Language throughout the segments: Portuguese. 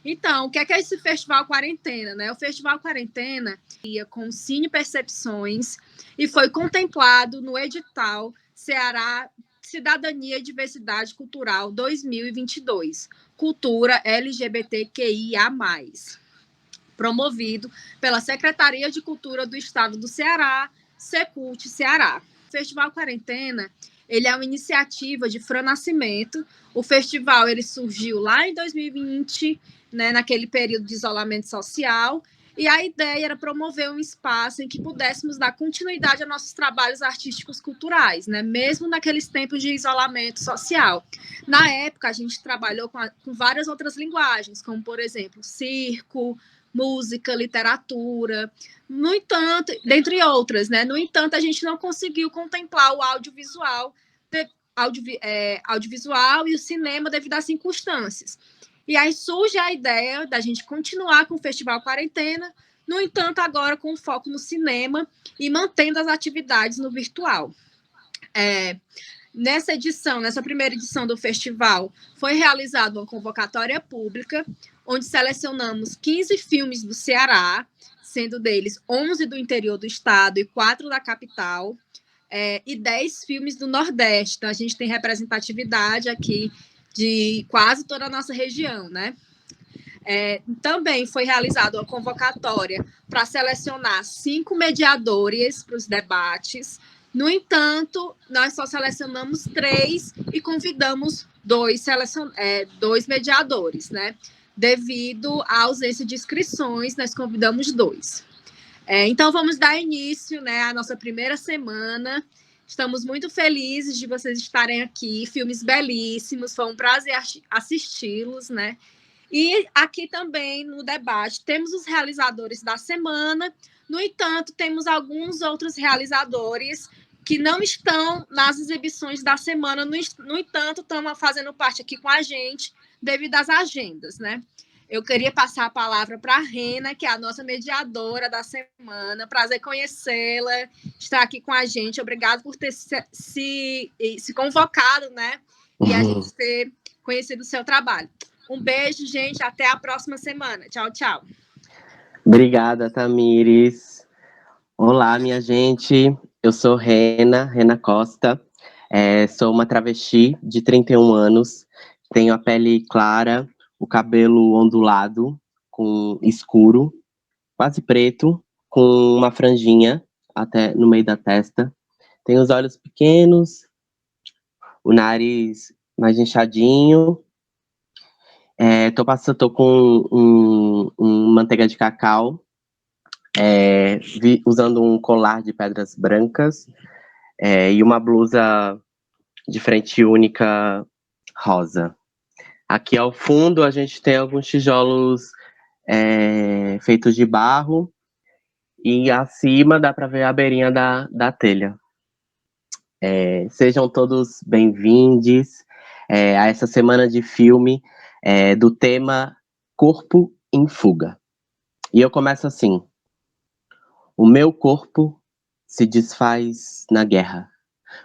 Então, o que é esse Festival Quarentena, né? O Festival Quarentena ia com Cine Percepções e foi contemplado no edital Ceará Cidadania e Diversidade Cultural 2022, Cultura LGBTQIA+, promovido pela Secretaria de Cultura do Estado do Ceará, Secult Ceará. O Festival Quarentena, ele é uma iniciativa de Fran Nascimento. O festival ele surgiu lá em 2020, né, naquele período de isolamento social, e a ideia era promover um espaço em que pudéssemos dar continuidade a nossos trabalhos artísticos culturais, né, mesmo naqueles tempos de isolamento social. Na época, a gente trabalhou com várias outras linguagens, como, por exemplo, circo, música, literatura. No entanto, dentre outras, né? No entanto, a gente não conseguiu contemplar o audiovisual, audiovisual e o cinema devido às circunstâncias. E aí surge a ideia da gente continuar com o Festival Quarentena, no entanto, agora com foco no cinema e mantendo as atividades no virtual. Nessa edição, nessa primeira edição do festival, foi realizada uma convocatória pública, onde selecionamos 15 filmes do Ceará, sendo deles 11 do interior do estado e 4 da capital, e 10 filmes do Nordeste. Então, a gente tem representatividade aqui de quase toda a nossa região, né? Também foi realizada uma convocatória para selecionar 5 mediadores para os debates. No entanto, nós só selecionamos 3 e convidamos 2 mediadores, né? Devido à ausência de inscrições, nós convidamos 2. Então, vamos dar início, né, à nossa primeira semana. Estamos muito felizes de vocês estarem aqui. Filmes belíssimos, foi um prazer assisti-los, né? E aqui também no debate temos os realizadores da semana, no entanto, temos alguns outros realizadores que não estão nas exibições da semana, no entanto, estão fazendo parte aqui com a gente devido às agendas, né? Eu queria passar a palavra para a Rena, que é a nossa mediadora da semana. Prazer conhecê-la, estar aqui com a gente. Obrigado por ter se convocado, né? E a gente ter conhecido o seu trabalho. Um beijo, gente. Até a próxima semana. Tchau, tchau. Obrigada, Tamires. Olá, minha gente. Eu sou Rena Costa. Sou uma travesti de 31 anos. Tenho a pele clara, o cabelo ondulado, com escuro, quase preto, com uma franjinha até no meio da testa. Tenho os olhos pequenos, o nariz mais inchadinho. Tô com manteiga de cacau, usando um colar de pedras brancas e uma blusa de frente única rosa. Aqui ao fundo a gente tem alguns tijolos feitos de barro e acima dá para ver a beirinha da telha. Sejam todos bem-vindos a essa semana de filme do tema Corpo em Fuga. E eu começo assim: o meu corpo se desfaz na guerra,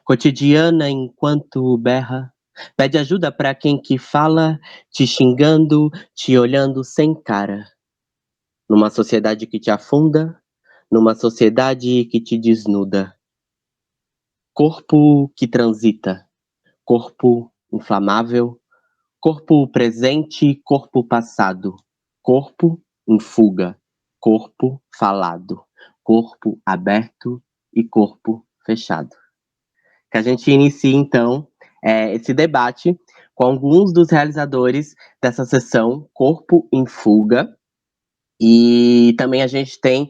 cotidiana enquanto berra, pede ajuda pra quem que fala, te xingando, te olhando sem cara. Numa sociedade que te afunda, numa sociedade que te desnuda. Corpo que transita, corpo inflamável, corpo presente, corpo passado, corpo em fuga, corpo falado, corpo aberto e corpo fechado. Que a gente inicie, então, esse debate com alguns dos realizadores dessa sessão Corpo em Fuga. E também a gente tem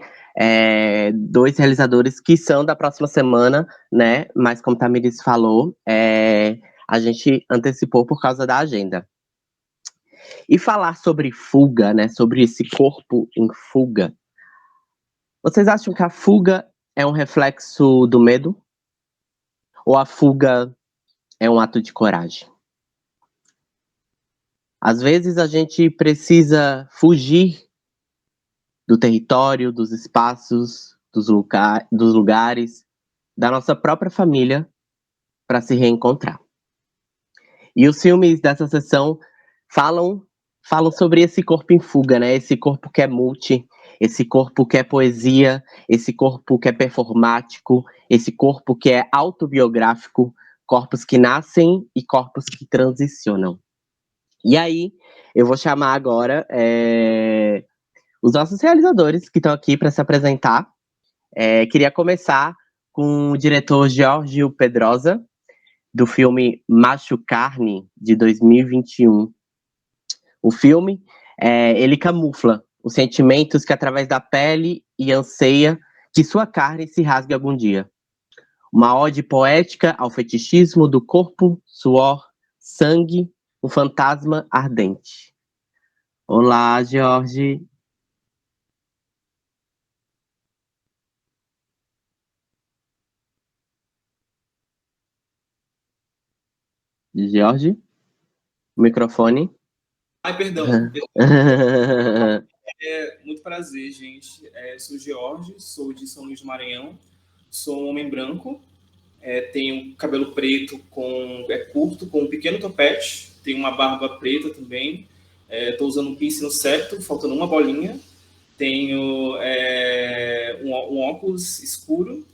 2 realizadores que são da próxima semana, né? Mas como Tamires falou, a gente antecipou por causa da agenda. E falar sobre fuga, né? Sobre esse corpo em fuga. Vocês acham que a fuga é um reflexo do medo? Ou a fuga é um ato de coragem? Às vezes a gente precisa fugir do território, dos espaços, dos lugares, da nossa própria família para se reencontrar. E os filmes dessa sessão falam falam sobre esse corpo em fuga, né? Esse corpo que é multi, esse corpo que é poesia, esse corpo que é performático, esse corpo que é autobiográfico, corpos que nascem e corpos que transicionam. E aí, eu vou chamar agora os nossos realizadores que estão aqui para se apresentar. Queria começar com o diretor Giorgio Pedrosa, do filme Macho Carne, de 2021. O filme, ele camufla os sentimentos que através da pele e anseia que sua carne se rasgue algum dia. Uma ode poética ao fetichismo do corpo, suor, sangue, um fantasma ardente. Olá, Jorge. Jorge? Microfone. Ai, perdão. Muito prazer, gente. Sou Jorge, sou de São Luís do Maranhão, sou um homem branco, tenho cabelo preto curto, com um pequeno topete, tenho uma barba preta também, estou usando um piercing no septo, faltando uma bolinha, tenho um óculos escuro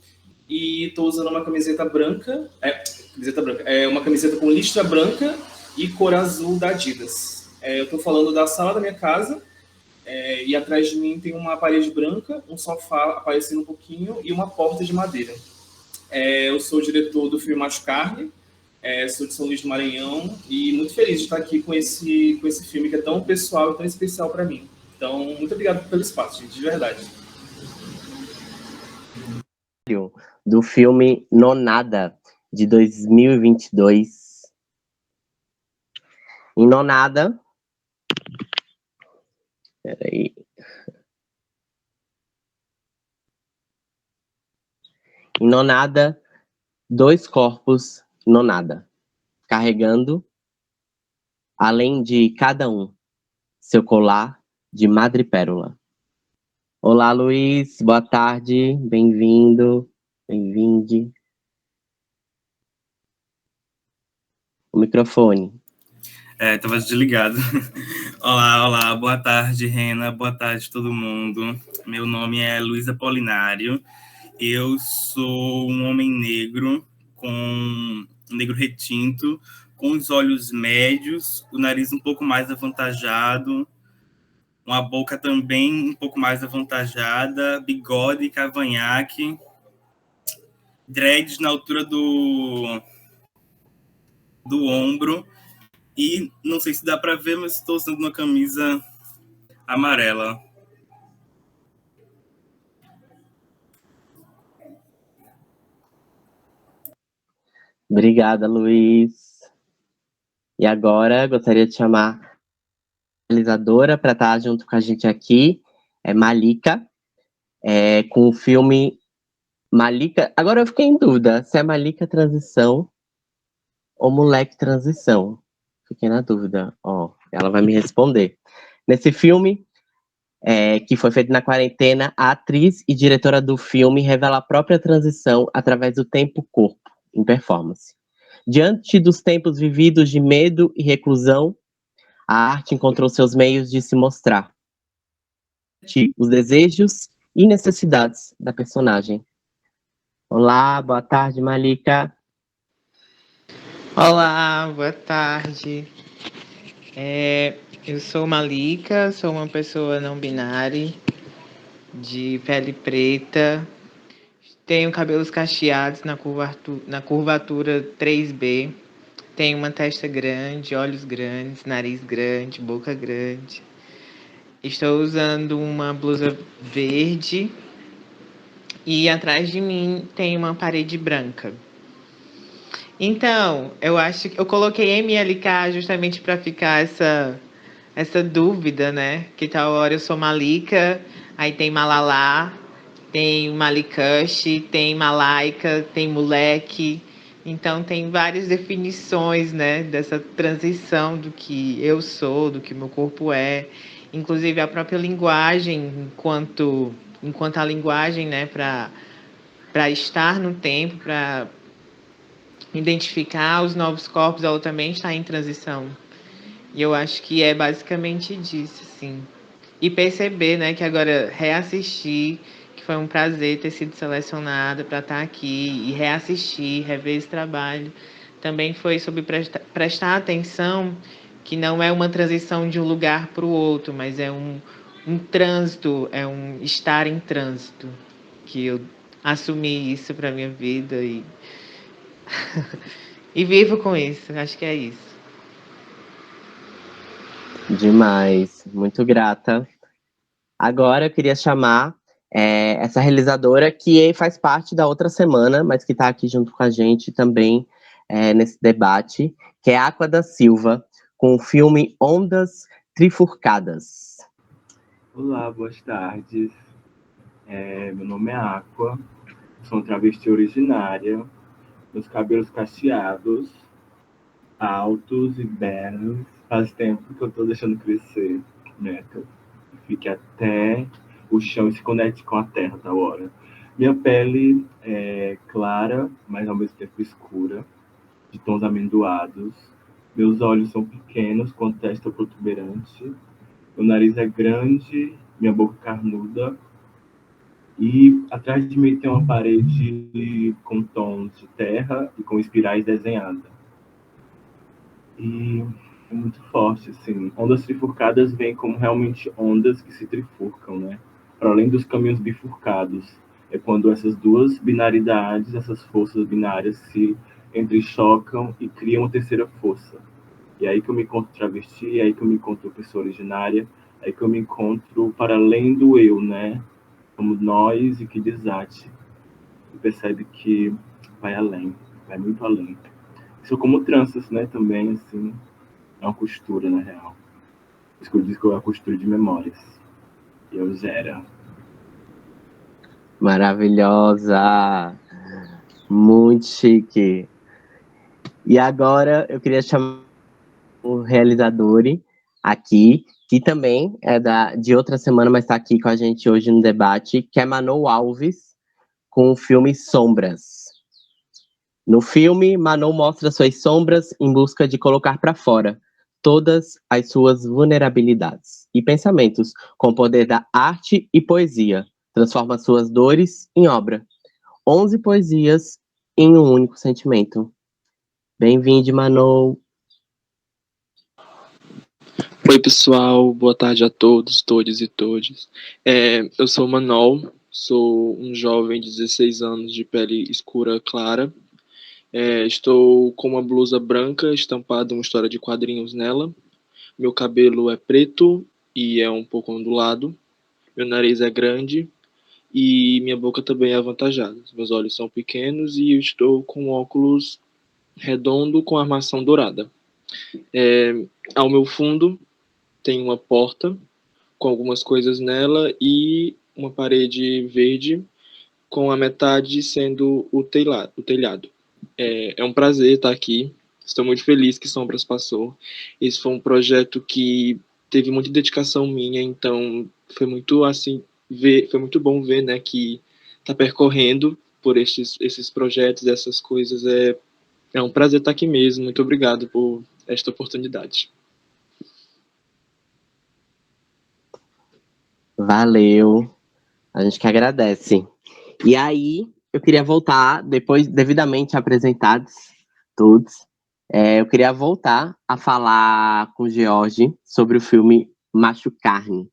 e estou usando uma camiseta branca, uma camiseta com listra branca e cor azul da Adidas. Eu estou falando da sala da minha casa, e atrás de mim tem uma parede branca, um sofá aparecendo um pouquinho e uma porta de madeira. Eu sou o diretor do filme Macho Carne, sou de São Luís do Maranhão e muito feliz de estar aqui com esse filme que é tão pessoal e tão especial para mim. Então, muito obrigado pelo espaço, gente, de verdade. Do filme Nonada, de 2022. Em Nonada... Peraí. Em Nonada, 2 corpos nonada, carregando, além de cada um, seu colar de madrepérola. Olá, Luiz, boa tarde, bem-vindo, bem-vinde. O microfone. Estava desligado. Olá, boa tarde, Rena, boa tarde todo mundo. Meu nome é Luiz Apolinário, eu sou um homem negro, negro retinto, com os olhos médios, o nariz um pouco mais avantajado, uma boca também um pouco mais avantajada, bigode, cavanhaque, dreads na altura do ombro, e não sei se dá para ver, mas estou usando uma camisa amarela. Obrigada, Luiz. E agora, gostaria de chamar a realizadora para estar junto com a gente aqui, Malika, com o filme Malika. Agora eu fiquei em dúvida se é Malika Transição ou Moleque Transição. Fiquei na dúvida. Ela vai me responder. Nesse filme, que foi feito na quarentena, a atriz e diretora do filme revela a própria transição através do tempo-corpo, em performance. Diante dos tempos vividos de medo e reclusão, a arte encontrou seus meios de se mostrar. Os desejos e necessidades da personagem. Olá, boa tarde, Malika. Olá, boa tarde. Eu sou Malika, sou uma pessoa não binária, de pele preta, tenho cabelos cacheados na curvatura 3B, tenho uma testa grande, olhos grandes, nariz grande, boca grande. Estou usando uma blusa verde e atrás de mim tem uma parede branca. Então, eu acho que eu coloquei MLK justamente para ficar essa dúvida, né? Que tal hora eu sou Malika, aí tem Malala, tem Malikush, tem Malaika, tem moleque. Então, tem várias definições, né? Dessa transição do que eu sou, do que meu corpo é. Inclusive, a própria linguagem, enquanto a linguagem, né? Para estar no tempo, para identificar os novos corpos, ela também está em transição. E eu acho que é basicamente disso, assim. E perceber, né, que agora reassistir, que foi um prazer ter sido selecionada para estar aqui e reassistir, rever esse trabalho, também foi sobre prestar atenção que não é uma transição de um lugar para o outro, mas é um trânsito, é um estar em trânsito, que eu assumi isso para minha vida e vivo com isso, acho que é isso. Demais, muito grata. Agora eu queria chamar essa realizadora que faz parte da outra semana, mas que está aqui junto com a gente também nesse debate, que é a Aqua da Silva, com o filme Ondas Trifurcadas. Olá, boas tardes. Meu nome é Aqua, sou uma travesti originária, meus cabelos cacheados, altos e belos. Faz tempo que eu tô deixando crescer, né? Que eu fique até o chão e se conecte com a terra da hora. Minha pele é clara, mas ao mesmo tempo escura, de tons amendoados. Meus olhos são pequenos, com testa protuberante. Meu nariz é grande, minha boca carnuda. E atrás de mim tem uma parede com tons de terra e com espirais desenhadas. E é muito forte, assim. Ondas trifurcadas vêm como realmente ondas que se trifurcam, né? Para além dos caminhos bifurcados. É quando essas duas binaridades, essas forças binárias se entrechocam e criam uma terceira força. E é aí que eu me encontro travesti, é aí que eu me encontro pessoa originária, é aí que eu me encontro para além do eu, né? Como nós e que desate. E percebe que vai além, vai muito além. Isso como tranças, né? Também, assim, é uma costura, na real. Isso que eu digo que é uma costura de memórias. E eu zero. Maravilhosa! Muito chique! E agora eu queria chamar o realizador aqui, que também é de outra semana, mas está aqui com a gente hoje no debate, que é Manou Alves, com o filme Sombras. No filme, Manou mostra suas sombras em busca de colocar para fora todas as suas vulnerabilidades e pensamentos, com o poder da arte e poesia. Transforma suas dores em obra. 11 poesias em um único sentimento. Bem-vindo, Manou. Oi, pessoal. Boa tarde a todos, todes e todes. Eu sou Manol, sou um jovem de 16 anos de pele escura clara. Estou com uma blusa branca estampada uma história de quadrinhos nela. Meu cabelo é preto e é um pouco ondulado. Meu nariz é grande e minha boca também é avantajada. Meus olhos são pequenos e eu estou com óculos redondo com armação dourada. Ao meu fundo tem uma porta com algumas coisas nela e uma parede verde com a metade sendo o telhado. É um prazer estar aqui. Estou muito feliz que Sombras passou. Esse foi um projeto que teve muita dedicação minha, então foi muito assim foi muito bom ver, né, que está percorrendo por esses projetos, essas coisas. É um prazer estar aqui mesmo. Muito obrigado por esta oportunidade. Valeu, a gente que agradece. E aí, eu queria voltar, depois, devidamente apresentados todos, eu queria voltar a falar com o George sobre o filme Macho Carne,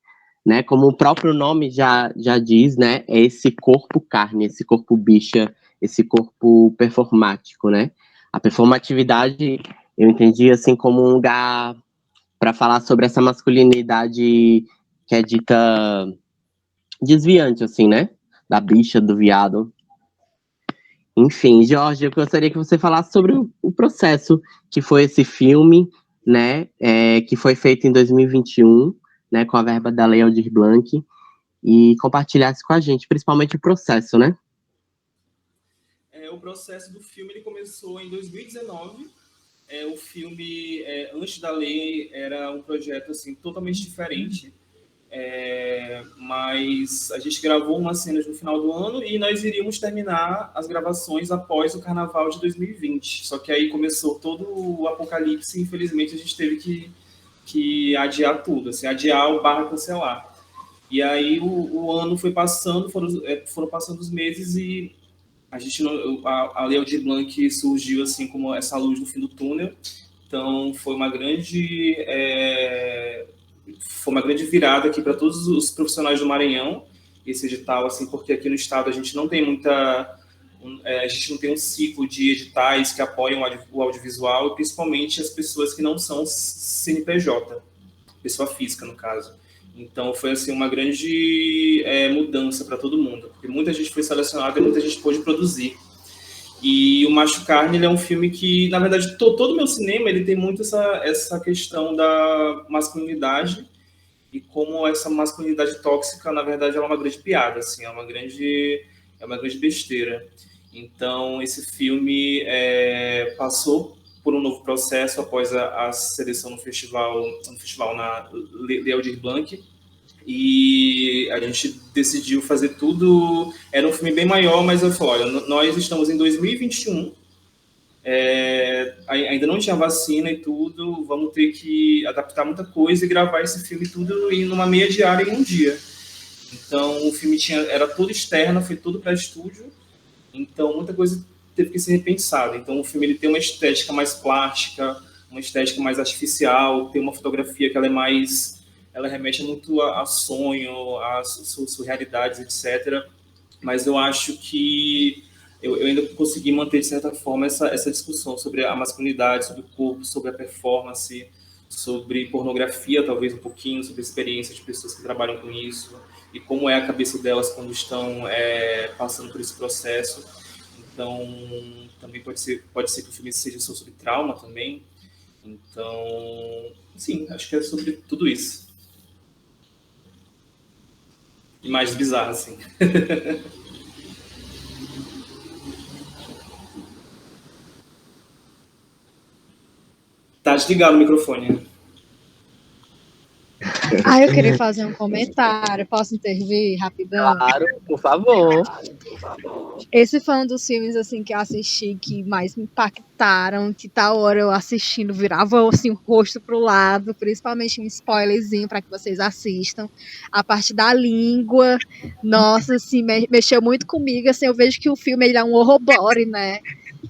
né? Como o próprio nome já diz, né? É esse corpo carne, esse corpo bicha, esse corpo performático, né? A performatividade, eu entendi assim como um lugar para falar sobre essa masculinidade que é dita desviante, assim, né? Da bicha, do viado. Enfim, Jorge, eu gostaria que você falasse sobre o processo que foi esse filme, né? Que foi feito em 2021, né? Com a verba da Lei Aldir Blanc, e compartilhasse com a gente, principalmente o processo, né? O processo do filme ele começou em 2019. O filme, antes da lei, era um projeto assim, totalmente diferente. Mas a gente gravou umas cenas no final do ano e nós iríamos terminar as gravações após o Carnaval de 2020. Só que aí começou todo o apocalipse e, infelizmente, a gente teve que que adiar tudo, assim, adiar o barra cancelar. E aí o ano foi passando, foram passando os meses e a gente não, a Lei Aldir Blanc surgiu assim como essa luz no fim do túnel. Então foi uma grande virada aqui para todos os profissionais do Maranhão, esse edital, assim, porque aqui no estado a gente não tem a gente não tem um ciclo de editais que apoiam o audiovisual, e principalmente as pessoas que não são CNPJ, pessoa física no caso. Então foi assim uma grande mudança para todo mundo, porque muita gente foi selecionada e muita gente pôde produzir. E o Macho Carne, ele é um filme que, na verdade, todo o meu cinema ele tem muito essa questão da masculinidade, e como essa masculinidade tóxica, na verdade, ela é uma grande piada, assim, é uma grande besteira. Então, esse filme passou por um novo processo após a seleção no festival na Lei Aldir Blanc, e a gente decidiu fazer tudo. Era um filme bem maior, mas eu falei, olha, nós estamos em 2021, ainda não tinha vacina e tudo, vamos ter que adaptar muita coisa e gravar esse filme tudo em uma meia diária em um dia. Então o filme era todo externo, foi todo para estúdio, então muita coisa teve que ser repensada. Então o filme ele tem uma estética mais plástica, uma estética mais artificial, tem uma fotografia que ela remete muito a sonho, a surrealidades, etc. Mas eu acho que eu ainda consegui manter, de certa forma, essa discussão sobre a masculinidade, sobre o corpo, sobre a performance, sobre pornografia, talvez um pouquinho, sobre a experiência de pessoas que trabalham com isso e como é a cabeça delas quando estão passando por esse processo. Então, também pode ser que o filme seja sobre trauma também. Então, sim, acho que é sobre tudo isso. Imagens bizarras, assim. Tá desligado o microfone. Eu queria fazer um comentário. Posso intervir rapidão? Claro, por favor. Esse foi um dos filmes assim que eu assisti que mais me impactaram, que tal hora eu assistindo virava assim, o rosto pro lado, principalmente um spoilerzinho para que vocês assistam. A parte da língua, nossa, assim, mexeu muito comigo, assim, eu vejo que o filme ele é um horror body, né?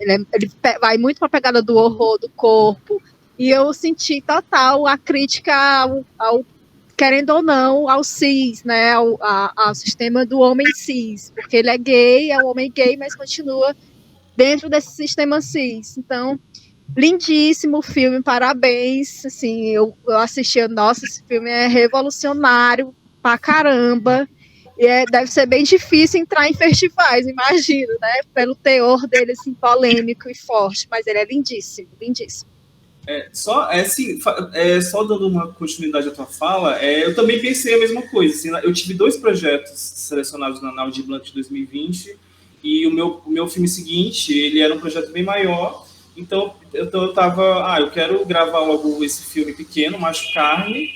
Ele vai muito para a pegada do horror do corpo, e eu senti total a crítica ao querendo ou não, ao cis, né, ao sistema do homem cis, porque ele é gay, é um homem gay, mas continua dentro desse sistema cis. Então, lindíssimo filme, parabéns, assim, eu assisti, nossa, esse filme é revolucionário pra caramba, e deve ser bem difícil entrar em festivais, imagino, né, pelo teor dele, assim, polêmico e forte, mas ele é lindíssimo, lindíssimo. Só dando uma continuidade à tua fala, eu também pensei a mesma coisa. Assim, eu tive 2 projetos selecionados na Aldir Blanc de 2020, e o meu filme seguinte, ele era um projeto bem maior, então eu tava, eu quero gravar logo esse filme pequeno, Macho Carne,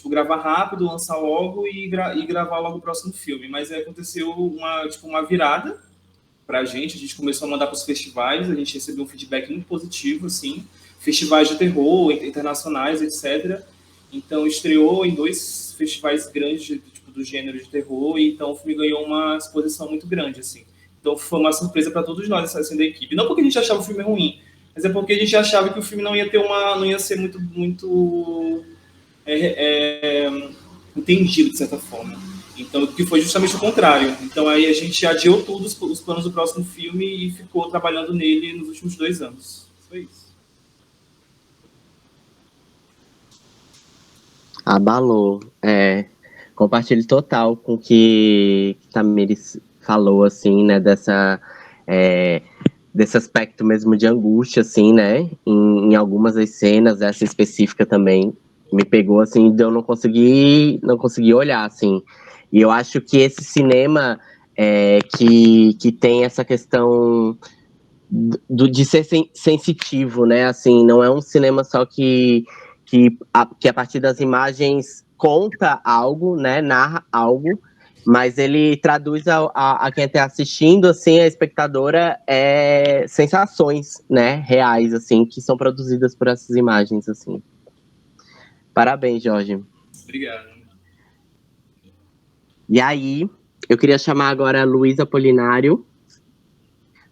gravar rápido, lançar logo e gravar logo o próximo filme. Mas aconteceu uma virada pra gente, a gente começou a mandar para os festivais, a gente recebeu um feedback muito positivo, assim, festivais de terror, internacionais, etc. Então, estreou em 2 festivais grandes do gênero de terror, e então o filme ganhou uma exposição muito grande, assim. Então, foi uma surpresa para todos nós, assim, da equipe. Não porque a gente achava o filme ruim, mas é porque a gente achava que o filme não ia ser muito entendido, de certa forma. Então, que foi justamente o contrário. Então, aí a gente adiou tudo, os planos do próximo filme, e ficou trabalhando nele nos últimos 2 anos. Foi isso. Abalou. Compartilho total com o que Tamiris falou, assim, né, desse aspecto mesmo de angústia, assim, né, em algumas das cenas, essa específica também me pegou, assim, de eu não conseguir olhar, assim. E eu acho que esse cinema que tem essa questão de ser sensitivo, né? Assim, não é um cinema só que a partir das imagens conta algo, né? Narra algo. Mas ele traduz a quem está assistindo, assim, a espectadora, sensações, né, reais, assim, que são produzidas por essas imagens, assim. Parabéns, Jorge. Obrigado. E aí, eu queria chamar agora a Luísa Apolinário,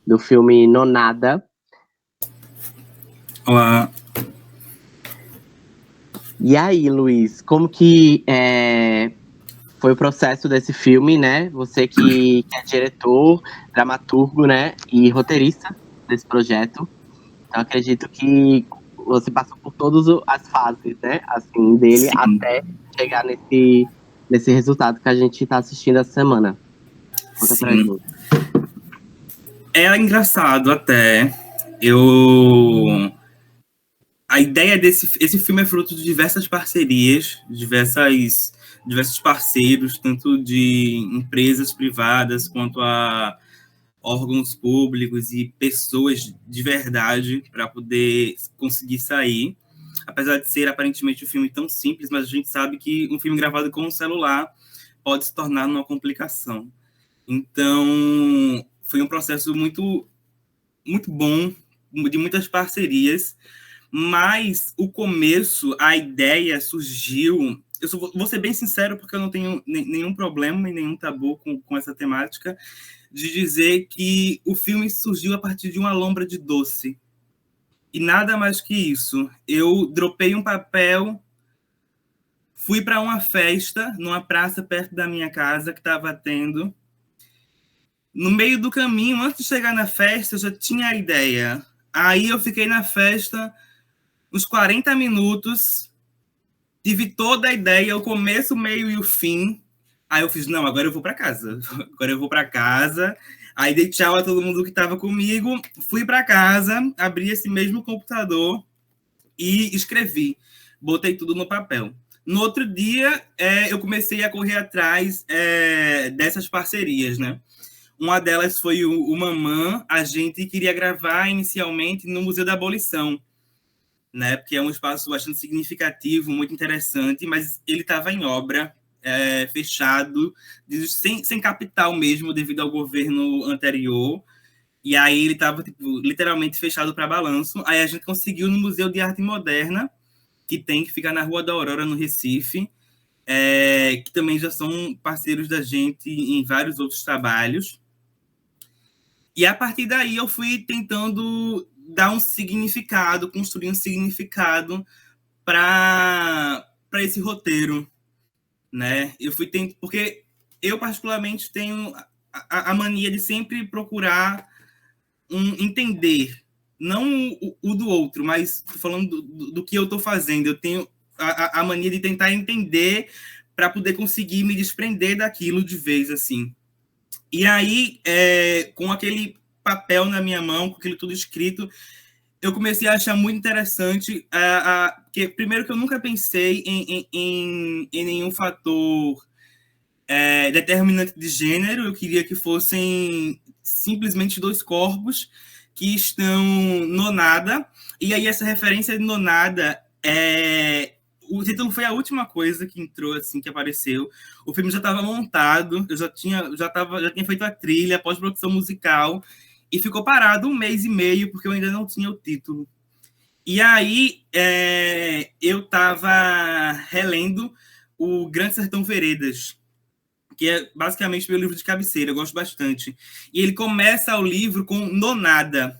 do filme Nonada. Olá. E aí, Luiz, como que foi o processo desse filme, né? Você que é diretor, dramaturgo, né? E roteirista desse projeto. Então, acredito que você passou por todas as fases, né? Assim, dele. Sim. Até chegar nesse resultado que a gente está assistindo essa semana. Conta pra gente. É engraçado até. A ideia esse filme é fruto de diversas parcerias, diversos parceiros, tanto de empresas privadas quanto a órgãos públicos e pessoas de verdade para poder conseguir sair. Apesar de ser aparentemente um filme tão simples, mas a gente sabe que um filme gravado com um celular pode se tornar uma complicação. Então, foi um processo muito, muito bom, de muitas parcerias, mas o começo, a ideia surgiu... Vou ser bem sincero, porque eu não tenho nenhum problema e nenhum tabu com essa temática, de dizer que o filme surgiu a partir de uma lombra de doce. E nada mais que isso. Eu dropei um papel, fui para uma festa, numa praça perto da minha casa, que estava tendo. No meio do caminho, antes de chegar na festa, eu já tinha a ideia. Aí eu fiquei na festa uns 40 minutos, tive toda a ideia, o começo, o meio e o fim. Aí eu fiz, não, agora eu vou para casa. Agora eu vou para casa. Aí dei tchau a todo mundo que estava comigo, fui para casa, abri esse mesmo computador e escrevi. Botei tudo no papel. No outro dia, eu comecei a correr atrás dessas parcerias, né? Uma delas foi o Mamã. A gente queria gravar inicialmente no Museu da Abolição, né? Porque é um espaço bastante significativo, muito interessante, mas ele estava em obra, fechado, sem capital mesmo, devido ao governo anterior. E aí ele estava literalmente fechado para balanço. Aí a gente conseguiu no Museu de Arte Moderna, que fica na Rua da Aurora, no Recife, que também já são parceiros da gente em vários outros trabalhos. E a partir daí eu fui tentando dar um significado, construir um significado para esse roteiro, né? Eu fui porque eu particularmente tenho a mania de sempre procurar entender, não o do outro, mas tô falando do que eu estou fazendo. Eu tenho a mania de tentar entender para poder conseguir me desprender daquilo de vez, assim. E aí, com aquele papel na minha mão, com aquilo tudo escrito, eu comecei a achar muito interessante, que primeiro que eu nunca pensei em nenhum fator determinante de gênero. Eu queria que fossem simplesmente dois corpos que estão nonada, e aí essa referência de nonada o título foi a última coisa que entrou, assim, que apareceu. O filme já estava montado, eu já tinha feito a trilha, a pós-produção musical, e ficou parado 1 mês e meio, porque eu ainda não tinha o título. E aí, eu estava relendo o Grande Sertão Veredas, que é basicamente meu livro de cabeceira, eu gosto bastante. E ele começa o livro com Nonada,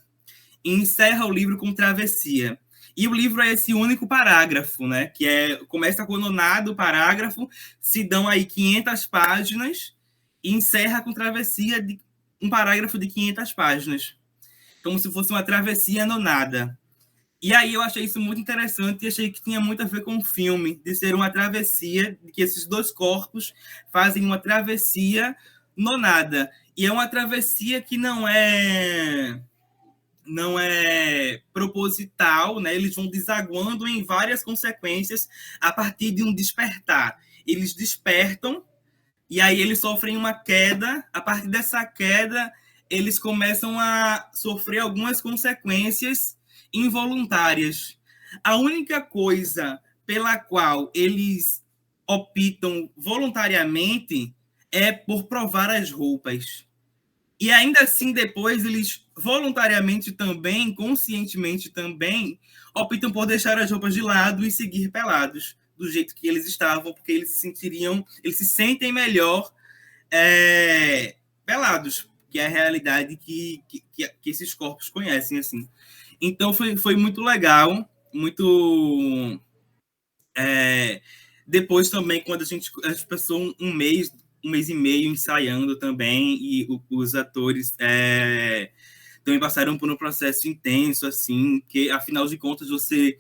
e encerra o livro com Travessia. E o livro é esse único parágrafo, né? Que começa com Nonada, o parágrafo, se dão aí 500 páginas, e encerra com Travessia, um parágrafo de 500 páginas. Como se fosse uma travessia nonada. E aí eu achei isso muito interessante e achei que tinha muito a ver com o filme, de ser uma travessia, de que esses dois corpos fazem uma travessia nonada. E é uma travessia que não é proposital, né? Eles vão desaguando em várias consequências a partir de um despertar. Eles despertam e aí eles sofrem uma queda. A partir dessa queda, eles começam a sofrer algumas consequências involuntárias. A única coisa pela qual eles optam voluntariamente é por provar as roupas. E ainda assim, depois, eles voluntariamente também, conscientemente também, optam por deixar as roupas de lado e seguir pelados, do jeito que eles estavam, porque eles se sentem melhor pelados, que é a realidade que esses corpos conhecem, assim. Então, foi muito legal, muito... depois também, quando a gente passou um mês e meio ensaiando também, e os atores também passaram por um processo intenso, assim, que, afinal de contas, você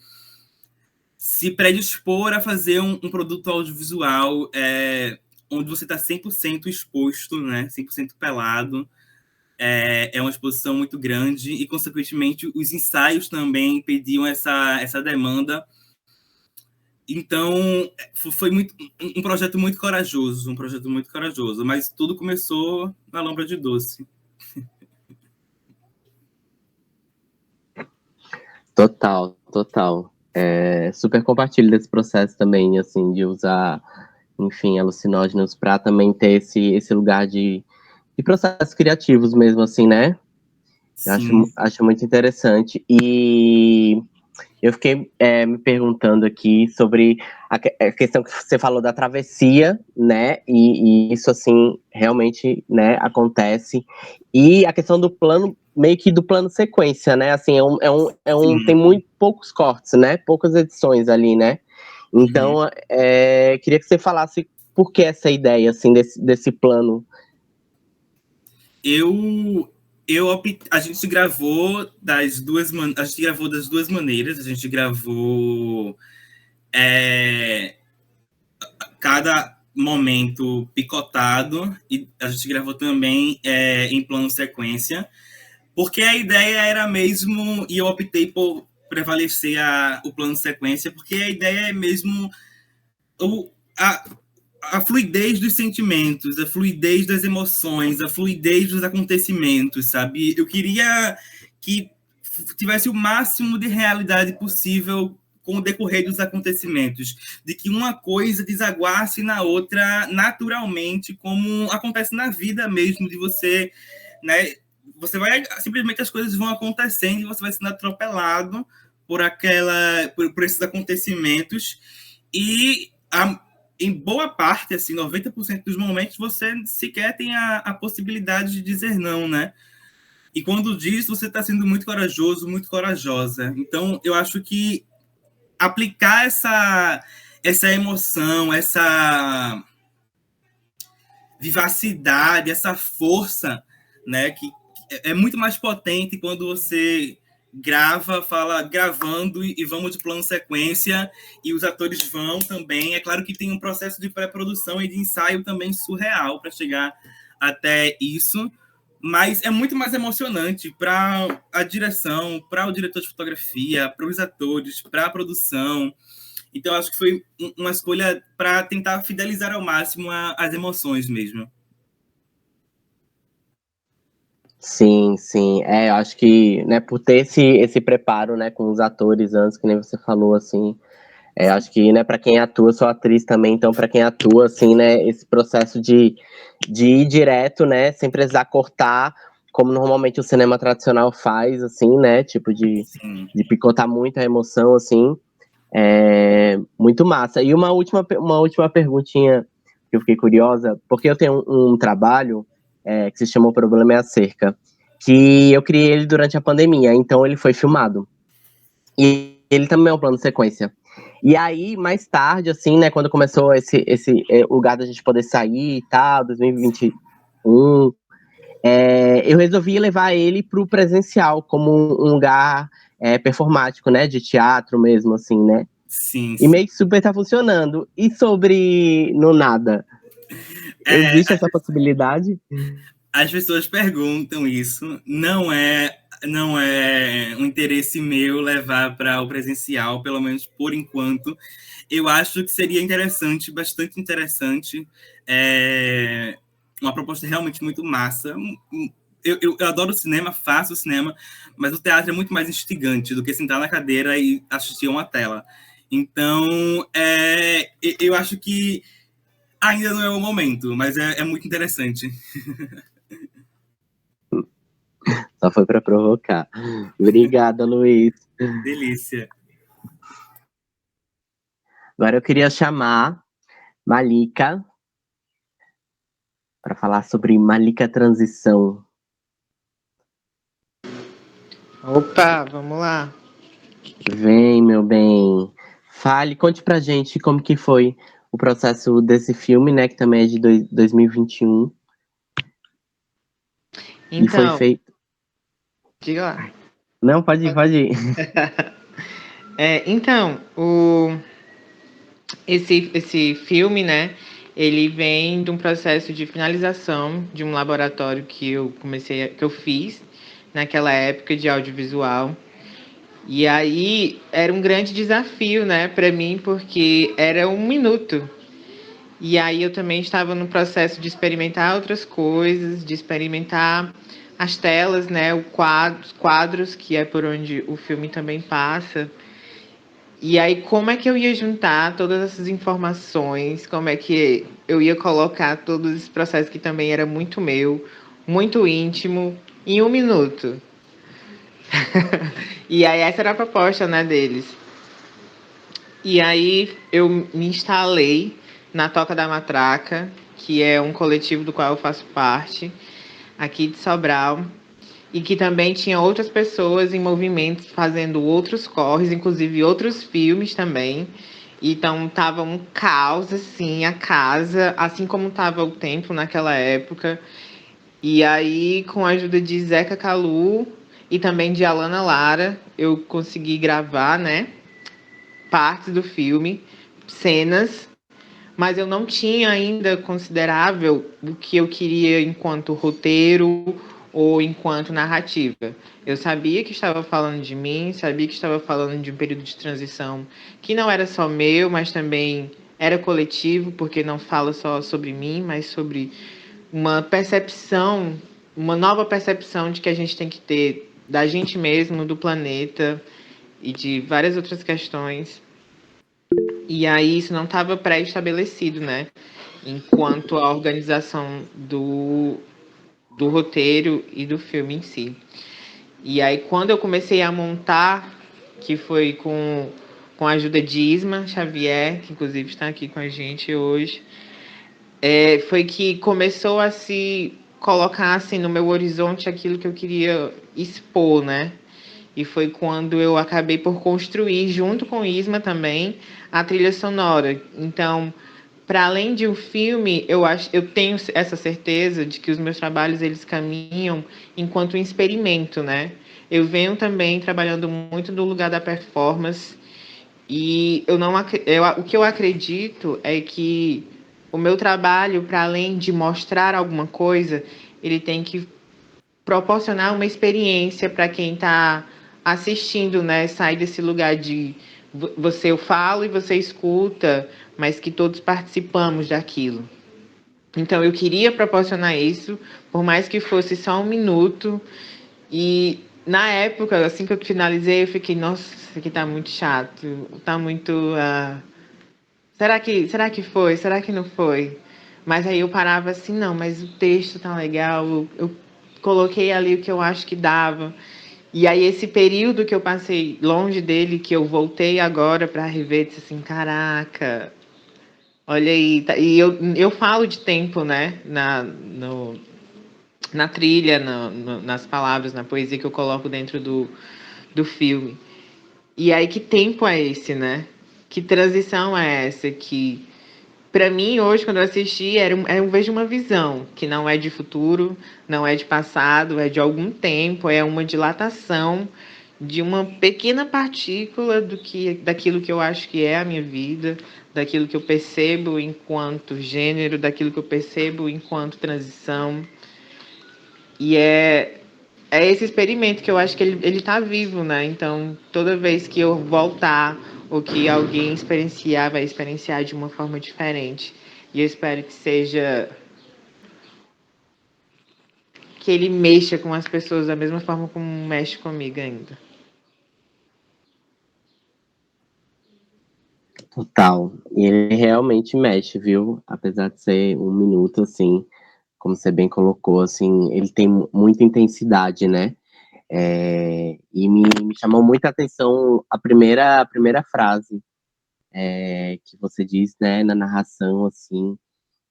se predispor a fazer um produto audiovisual onde você está 100% exposto, né, 100% pelado, é uma exposição muito grande, e, consequentemente, os ensaios também pediam essa demanda. Então, foi um projeto muito corajoso, mas tudo começou na Lombra de Doce. Total, total. Super compartilho desse processo também, assim, de usar, enfim, alucinógenos para também ter esse lugar de processos criativos mesmo, assim, né? Sim. Acho muito interessante. E eu fiquei me perguntando aqui sobre a questão que você falou da travessia, né? E isso, assim, realmente, né, acontece. E a questão do plano, meio que do plano sequência, né? Assim, tem muito poucos cortes, né? Poucas edições ali, né? Então, queria que você falasse por que essa ideia, assim, desse plano. A gente gravou das duas maneiras. A gente gravou cada momento picotado, e a gente gravou também em plano sequência, porque a ideia era mesmo, e eu optei por prevalecer o plano sequência, porque a ideia é mesmo a fluidez dos sentimentos, a fluidez das emoções, a fluidez dos acontecimentos, sabe? Eu queria que tivesse o máximo de realidade possível com o decorrer dos acontecimentos, de que uma coisa desaguasse na outra naturalmente, como acontece na vida mesmo, de você, né? Você vai, simplesmente as coisas vão acontecendo e você vai sendo atropelado por esses acontecimentos, e em boa parte, assim, 90% dos momentos, você sequer tem a possibilidade de dizer não, né? E quando diz, você está sendo muito corajoso, muito corajosa. Então, eu acho que aplicar essa emoção, essa vivacidade, essa força, né, que é muito mais potente quando você fala gravando e vamos de plano sequência, e os atores vão também. É claro que tem um processo de pré-produção e de ensaio também surreal para chegar até isso, mas é muito mais emocionante para a direção, para o diretor de fotografia, para os atores, para a produção. Então, acho que foi uma escolha para tentar fidelizar ao máximo as emoções mesmo. Sim, sim. Eu acho que, né, por ter esse preparo, né, com os atores antes, que nem você falou, assim, acho que, né, para quem atua, sou atriz também, então para quem atua, assim, né, esse processo de ir direto, né, sem precisar cortar, como normalmente o cinema tradicional faz, assim, né, tipo de picotar muito a emoção, assim, muito massa. E uma última perguntinha que eu fiquei curiosa, porque eu tenho um trabalho que se chama O Problema é a Cerca, que eu criei ele durante a pandemia, então ele foi filmado. E ele também é um plano de sequência. E aí, mais tarde, assim, né, quando começou esse lugar da gente poder sair e tal, 2021, eu resolvi levar ele pro presencial, como um lugar performático, né, de teatro mesmo, assim, né? Sim, E meio que super tá funcionando. E sobre No Nada? Existe essa possibilidade? As pessoas perguntam isso. Não é um interesse meu levar para o presencial, pelo menos por enquanto. Eu acho que seria interessante, bastante interessante. Uma proposta realmente muito massa. Eu adoro cinema, faço cinema, mas o teatro é muito mais instigante do que sentar na cadeira e assistir a uma tela. Então, eu acho que Ainda não é o momento, mas é muito interessante. Só foi para provocar. Obrigada, Luiz. Delícia. Agora eu queria chamar Malika para falar sobre Malika Transição. Opa, vamos lá. Vem, meu bem. Fale, conte pra gente como que foi o processo desse filme, né? Que também é de 2021. E foi Então, feito. diga lá. Não, pode ir, pode ir. Então, esse filme, né? Ele vem de um processo de finalização de um laboratório que eu fiz naquela época de audiovisual. E aí era um grande desafio, né, para mim, porque era 1 minuto. E aí eu também estava no processo de experimentar outras coisas, de experimentar as telas, né, os quadros, que é por onde o filme também passa. E aí, como é que eu ia juntar todas essas informações? Como é que eu ia colocar todos esses processos que também era muito meu, muito íntimo, em 1 minuto? E aí, essa era a proposta, né, deles. E aí, eu me instalei na Toca da Matraca, que é um coletivo do qual eu faço parte, aqui de Sobral, e que também tinha outras pessoas em movimentos fazendo outros corres, inclusive outros filmes também. Então tava um caos assim a casa, assim como tava o tempo naquela época. E aí, com a ajuda de Zeca Calu e também de Alana Lara, eu consegui gravar, né, partes do filme, cenas, mas eu não tinha ainda considerável o que eu queria enquanto roteiro ou enquanto narrativa. Eu sabia que estava falando de mim, sabia que estava falando de um período de transição que não era só meu, mas também era coletivo, porque não fala só sobre mim, mas sobre uma percepção, uma nova percepção de que a gente tem que ter da gente mesmo, do planeta e de várias outras questões. E aí isso não estava pré-estabelecido, né? Enquanto a organização do roteiro e do filme em si. E aí quando eu comecei a montar, que foi com a ajuda de Isma Xavier, que inclusive está aqui com a gente hoje, foi que começou a se colocar assim no meu horizonte aquilo que eu queria expor, né? E foi quando eu acabei por construir, junto com Isma também, a trilha sonora. Então, para além de um filme, eu tenho essa certeza de que os meus trabalhos eles caminham enquanto um experimento, né? Eu venho também trabalhando muito no lugar da performance e o que eu acredito é que o meu trabalho, para além de mostrar alguma coisa, ele tem que proporcionar uma experiência para quem está assistindo, né? Sair desse lugar de eu falo e você escuta, mas que todos participamos daquilo. Então eu queria proporcionar isso, por mais que fosse só 1 minuto. E na época, assim que eu finalizei, eu fiquei, nossa, isso aqui tá muito chato, tá muito. Será que foi? Será que não foi? Mas aí eu parava assim, não, mas o texto tá legal, eu coloquei ali o que eu acho que dava. E aí esse período que eu passei longe dele, que eu voltei agora para rever, disse assim, caraca, olha aí. E eu falo de tempo, né, na trilha, nas palavras, na poesia que eu coloco dentro do filme. E aí que tempo é esse, né? Que transição é essa que para mim, hoje, quando eu assisti, eu vejo uma visão que não é de futuro, não é de passado, é de algum tempo, é uma dilatação de uma pequena partícula daquilo que eu acho que é a minha vida, daquilo que eu percebo enquanto gênero, daquilo que eu percebo enquanto transição. E é esse experimento que eu acho que ele tá vivo, né? Então, toda vez que eu voltar ou que alguém experienciar, vai experienciar de uma forma diferente. E eu espero que seja que ele mexa com as pessoas da mesma forma como mexe comigo ainda. Total. E ele realmente mexe, viu? Apesar de ser 1 minuto, assim, como você bem colocou, assim, ele tem muita intensidade, né? E me chamou muita atenção a primeira frase que você diz, né, na narração, assim,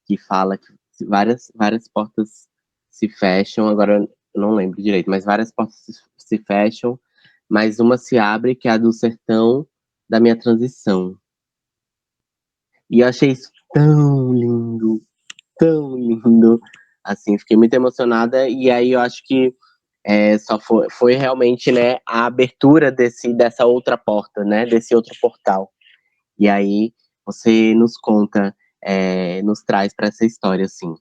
que fala que várias portas se fecham, agora eu não lembro direito, mas várias portas se fecham, mas uma se abre, que é a do sertão da minha transição. E eu achei isso tão lindo, assim, fiquei muito emocionada, e aí eu acho que só foi realmente, né, a abertura dessa outra porta, né, desse outro portal. E aí você nos conta, nos traz para essa história, assim.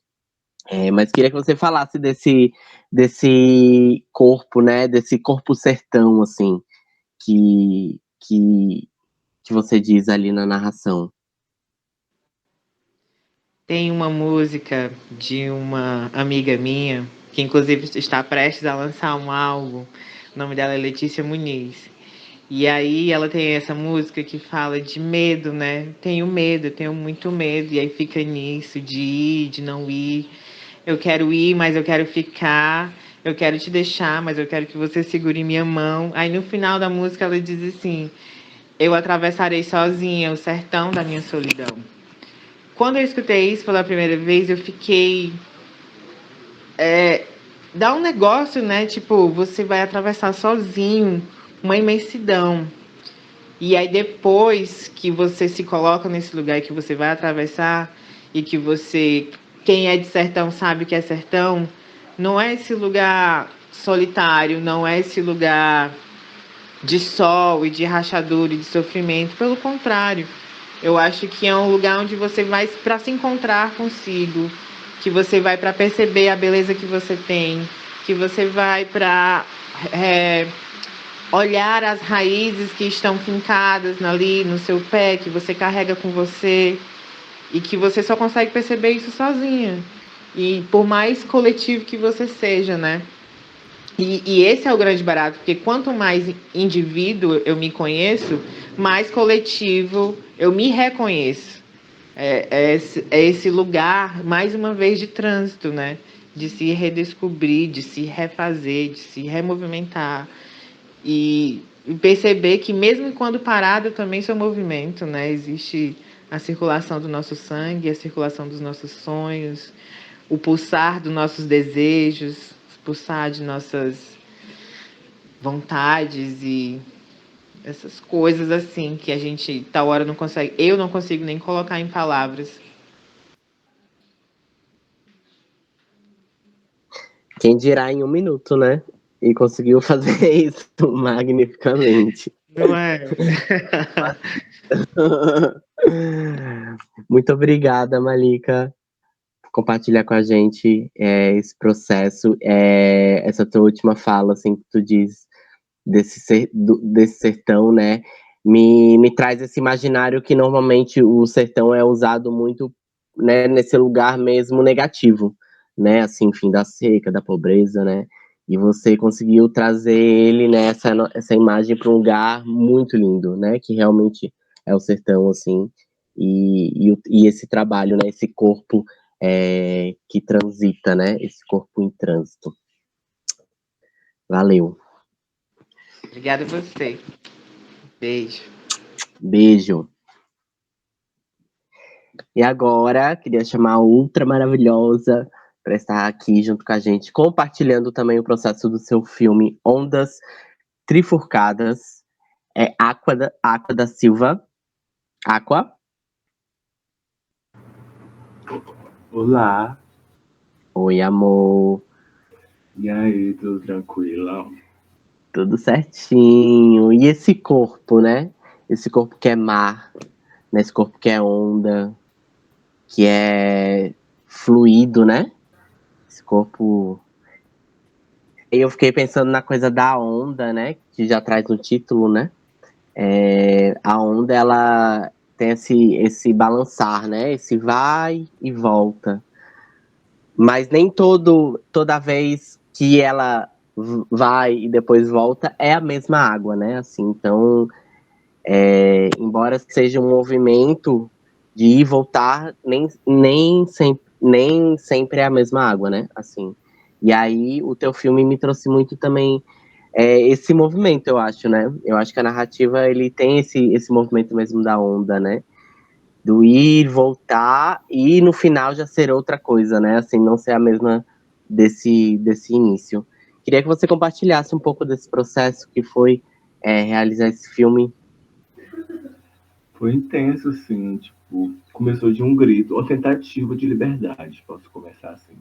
Mas queria que você falasse desse corpo, né, desse corpo sertão, assim, que, que, que você diz ali na narração. Tem uma música de uma amiga minha, que inclusive está prestes a lançar um álbum. O nome dela é Letícia Muniz. E aí ela tem essa música que fala de medo, né? Tenho muito medo. E aí fica nisso, de ir, de não ir. Eu quero ir, mas eu quero ficar. Eu quero te deixar, mas eu quero que você segure minha mão. Aí no final da música ela diz assim: eu atravessarei sozinha o sertão da minha solidão. Quando eu escutei isso pela primeira vez, eu fiquei. Dá um negócio, né? Tipo, você vai atravessar sozinho uma imensidão. E aí, depois que você se coloca nesse lugar que você vai atravessar, e que você. Quem é de sertão sabe que é sertão, não é esse lugar solitário, não é esse lugar de sol e de rachadura e de sofrimento. Pelo contrário, eu acho que é um lugar onde você vai para se encontrar consigo, que você vai para perceber a beleza que você tem, que você vai para olhar as raízes que estão fincadas ali no seu pé, que você carrega com você, e que você só consegue perceber isso sozinha. E por mais coletivo que você seja, né? E esse é o grande barato, porque quanto mais indivíduo eu me conheço, mais coletivo eu me reconheço. É esse lugar, mais uma vez, de trânsito, né? De se redescobrir, de se refazer, de se removimentar. E perceber que mesmo quando parado, eu também sou movimento, né? Existe a circulação do nosso sangue, a circulação dos nossos sonhos, o pulsar dos nossos desejos, o pulsar de nossas vontades e essas coisas assim que a gente tal hora não consegue, eu não consigo nem colocar em palavras. Quem dirá em 1 minuto, né? E conseguiu fazer isso magnificamente. Não é? Muito obrigada, Malika, por compartilhar com a gente esse processo, essa tua última fala, assim, que tu diz desse sertão, né? Me traz esse imaginário que normalmente o sertão é usado muito, né, nesse lugar mesmo negativo, né? Assim, fim da seca, da pobreza, né? E você conseguiu trazer ele, né, essa imagem para um lugar muito lindo, né? Que realmente é o sertão, assim, e esse trabalho, né? Esse corpo que transita, né? Esse corpo em trânsito. Valeu. Obrigada a você. Beijo. Beijo. E agora, queria chamar a ultra maravilhosa para estar aqui junto com a gente, compartilhando também o processo do seu filme Ondas Trifurcadas. É Aqua da Silva. Aqua. Olá, Oi, amor. e aí, tudo tranquilo? Tudo certinho. E esse corpo, né? Esse corpo que é mar, né? Esse corpo que é onda, que é fluido, né? Esse corpo. E eu fiquei pensando na coisa da onda, né? Que já traz no título, né? A onda, ela tem esse balançar, né? Esse vai e volta. Mas nem toda vez que ela vai e depois volta é a mesma água, né? Assim, então, embora seja um movimento de ir e voltar, nem sempre é a mesma água, né? Assim. E aí o teu filme me trouxe muito também esse movimento, eu acho, né? Eu acho que a narrativa, ele tem esse movimento mesmo da onda, né? Do ir, voltar e no final já ser outra coisa, né? Assim, não ser a mesma desse início. Queria que você compartilhasse um pouco desse processo que foi realizar esse filme. Foi intenso, assim, tipo, começou de um grito, ou tentativa de liberdade, posso começar assim.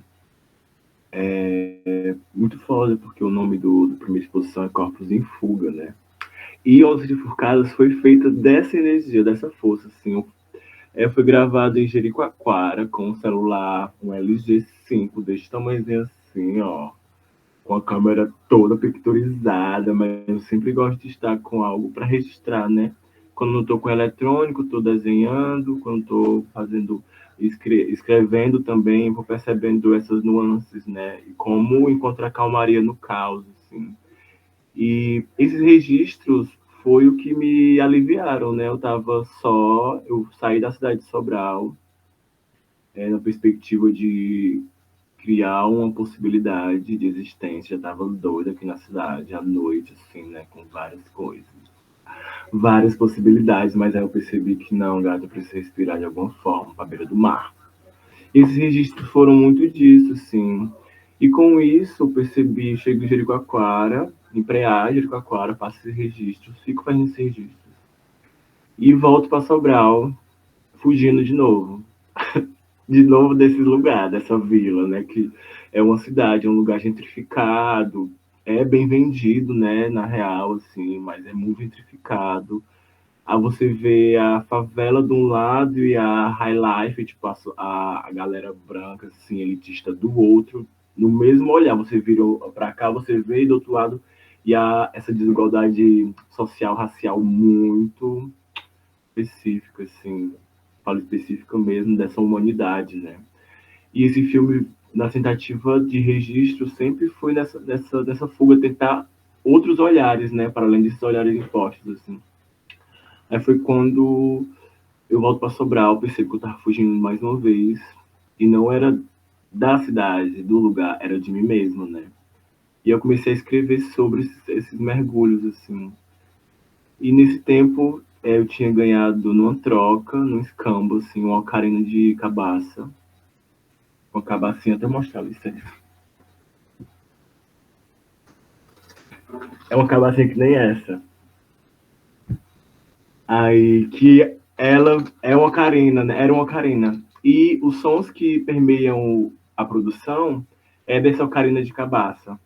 Muito foda, porque o nome do primeira exposição é Corpos em Fuga, né? E Onça de Forcadas foi feita dessa energia, dessa força, assim. Foi gravado em Jericoacoara, com um celular, um LG5, desse tamanhozinho assim, ó. Com a câmera toda pictorizada, mas eu sempre gosto de estar com algo para registrar, né? Quando não estou com eletrônico, estou desenhando, quando estou fazendo, escrevendo também, vou percebendo essas nuances, né? E como encontrar calmaria no caos, assim. E esses registros foi o que me aliviaram, né? Eu saí da cidade de Sobral, na perspectiva de criar uma possibilidade de existência. Já estava doida aqui na cidade, à noite, assim, né? Com várias coisas. Várias possibilidades, mas aí eu percebi que não, gato, eu preciso respirar de alguma forma, para a beira do mar. Esses registros foram muito disso, assim. E com isso, eu percebi, chego em Jericoacoara, em Preá, Jericoacoara, faço esses registros, fico fazendo esses registros. E volto para Sobral, fugindo de novo. De novo desse lugar, dessa vila, né? Que é uma cidade, é um lugar gentrificado, é bem vendido, né? Na real, assim, mas é muito gentrificado. Aí você vê a favela de um lado e a high life, tipo, a galera branca, assim, elitista do outro. No mesmo olhar, você vira para cá, você vê do outro lado, e essa desigualdade social, racial muito específica, assim, falo específica mesmo dessa humanidade, né? E esse filme, na tentativa de registro, sempre foi nessa fuga, tentar outros olhares, né? Para além desses olhares impostos, assim. Aí foi quando eu volto para Sobral, percebo que eu estava fugindo mais uma vez, e não era da cidade, do lugar, era de mim mesmo, né? E eu comecei a escrever sobre esses mergulhos, assim. E nesse tempo, eu tinha ganhado numa troca, num escambo, assim, uma ocarina de cabaça. Uma cabacinha, até mostrar isso aí. É uma cabacinha que nem essa. Aí, que ela é uma ocarina, né? Era uma ocarina. E os sons que permeiam a produção é dessa ocarina de cabaça.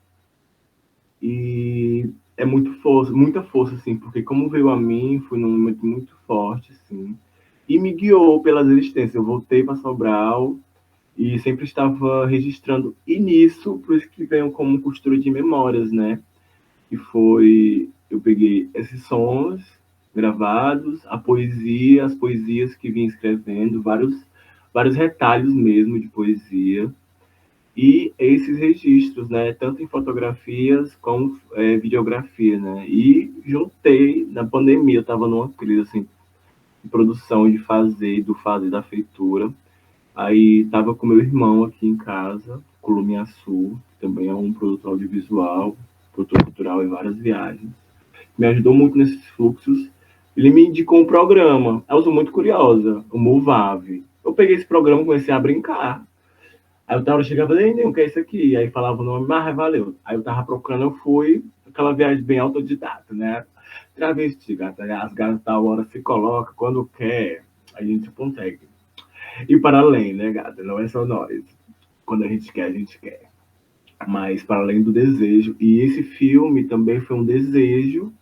E é muita força, assim, porque como veio a mim, foi num momento muito forte, assim, e me guiou pelas existências. Eu voltei para Sobral e sempre estava registrando. E nisso, por isso que veio como costura de memórias, né? E eu peguei esses sons gravados, as poesias que vim escrevendo, vários retalhos mesmo de poesia, e esses registros, né, tanto em fotografias como videografia, né, e juntei, na pandemia, eu estava numa crise, assim, de produção, do fazer da feitura, aí estava com meu irmão aqui em casa, Columiaçu, que também é um produtor audiovisual, produtor cultural em várias viagens, me ajudou muito nesses fluxos. Ele me indicou um programa, eu sou muito curiosa, o Movave. Eu peguei esse programa e comecei a brincar. Aí eu tava chegando e falei, o que é isso aqui? Aí falava o nome, mas valeu. Aí eu tava procurando, eu fui, aquela viagem bem autodidata, né? Travesti, gata, as gatas da hora se colocam quando quer, a gente consegue. E para além, né, gata? Não é só nós. Quando a gente quer, a gente quer. Mas para além do desejo. E esse filme também foi um desejo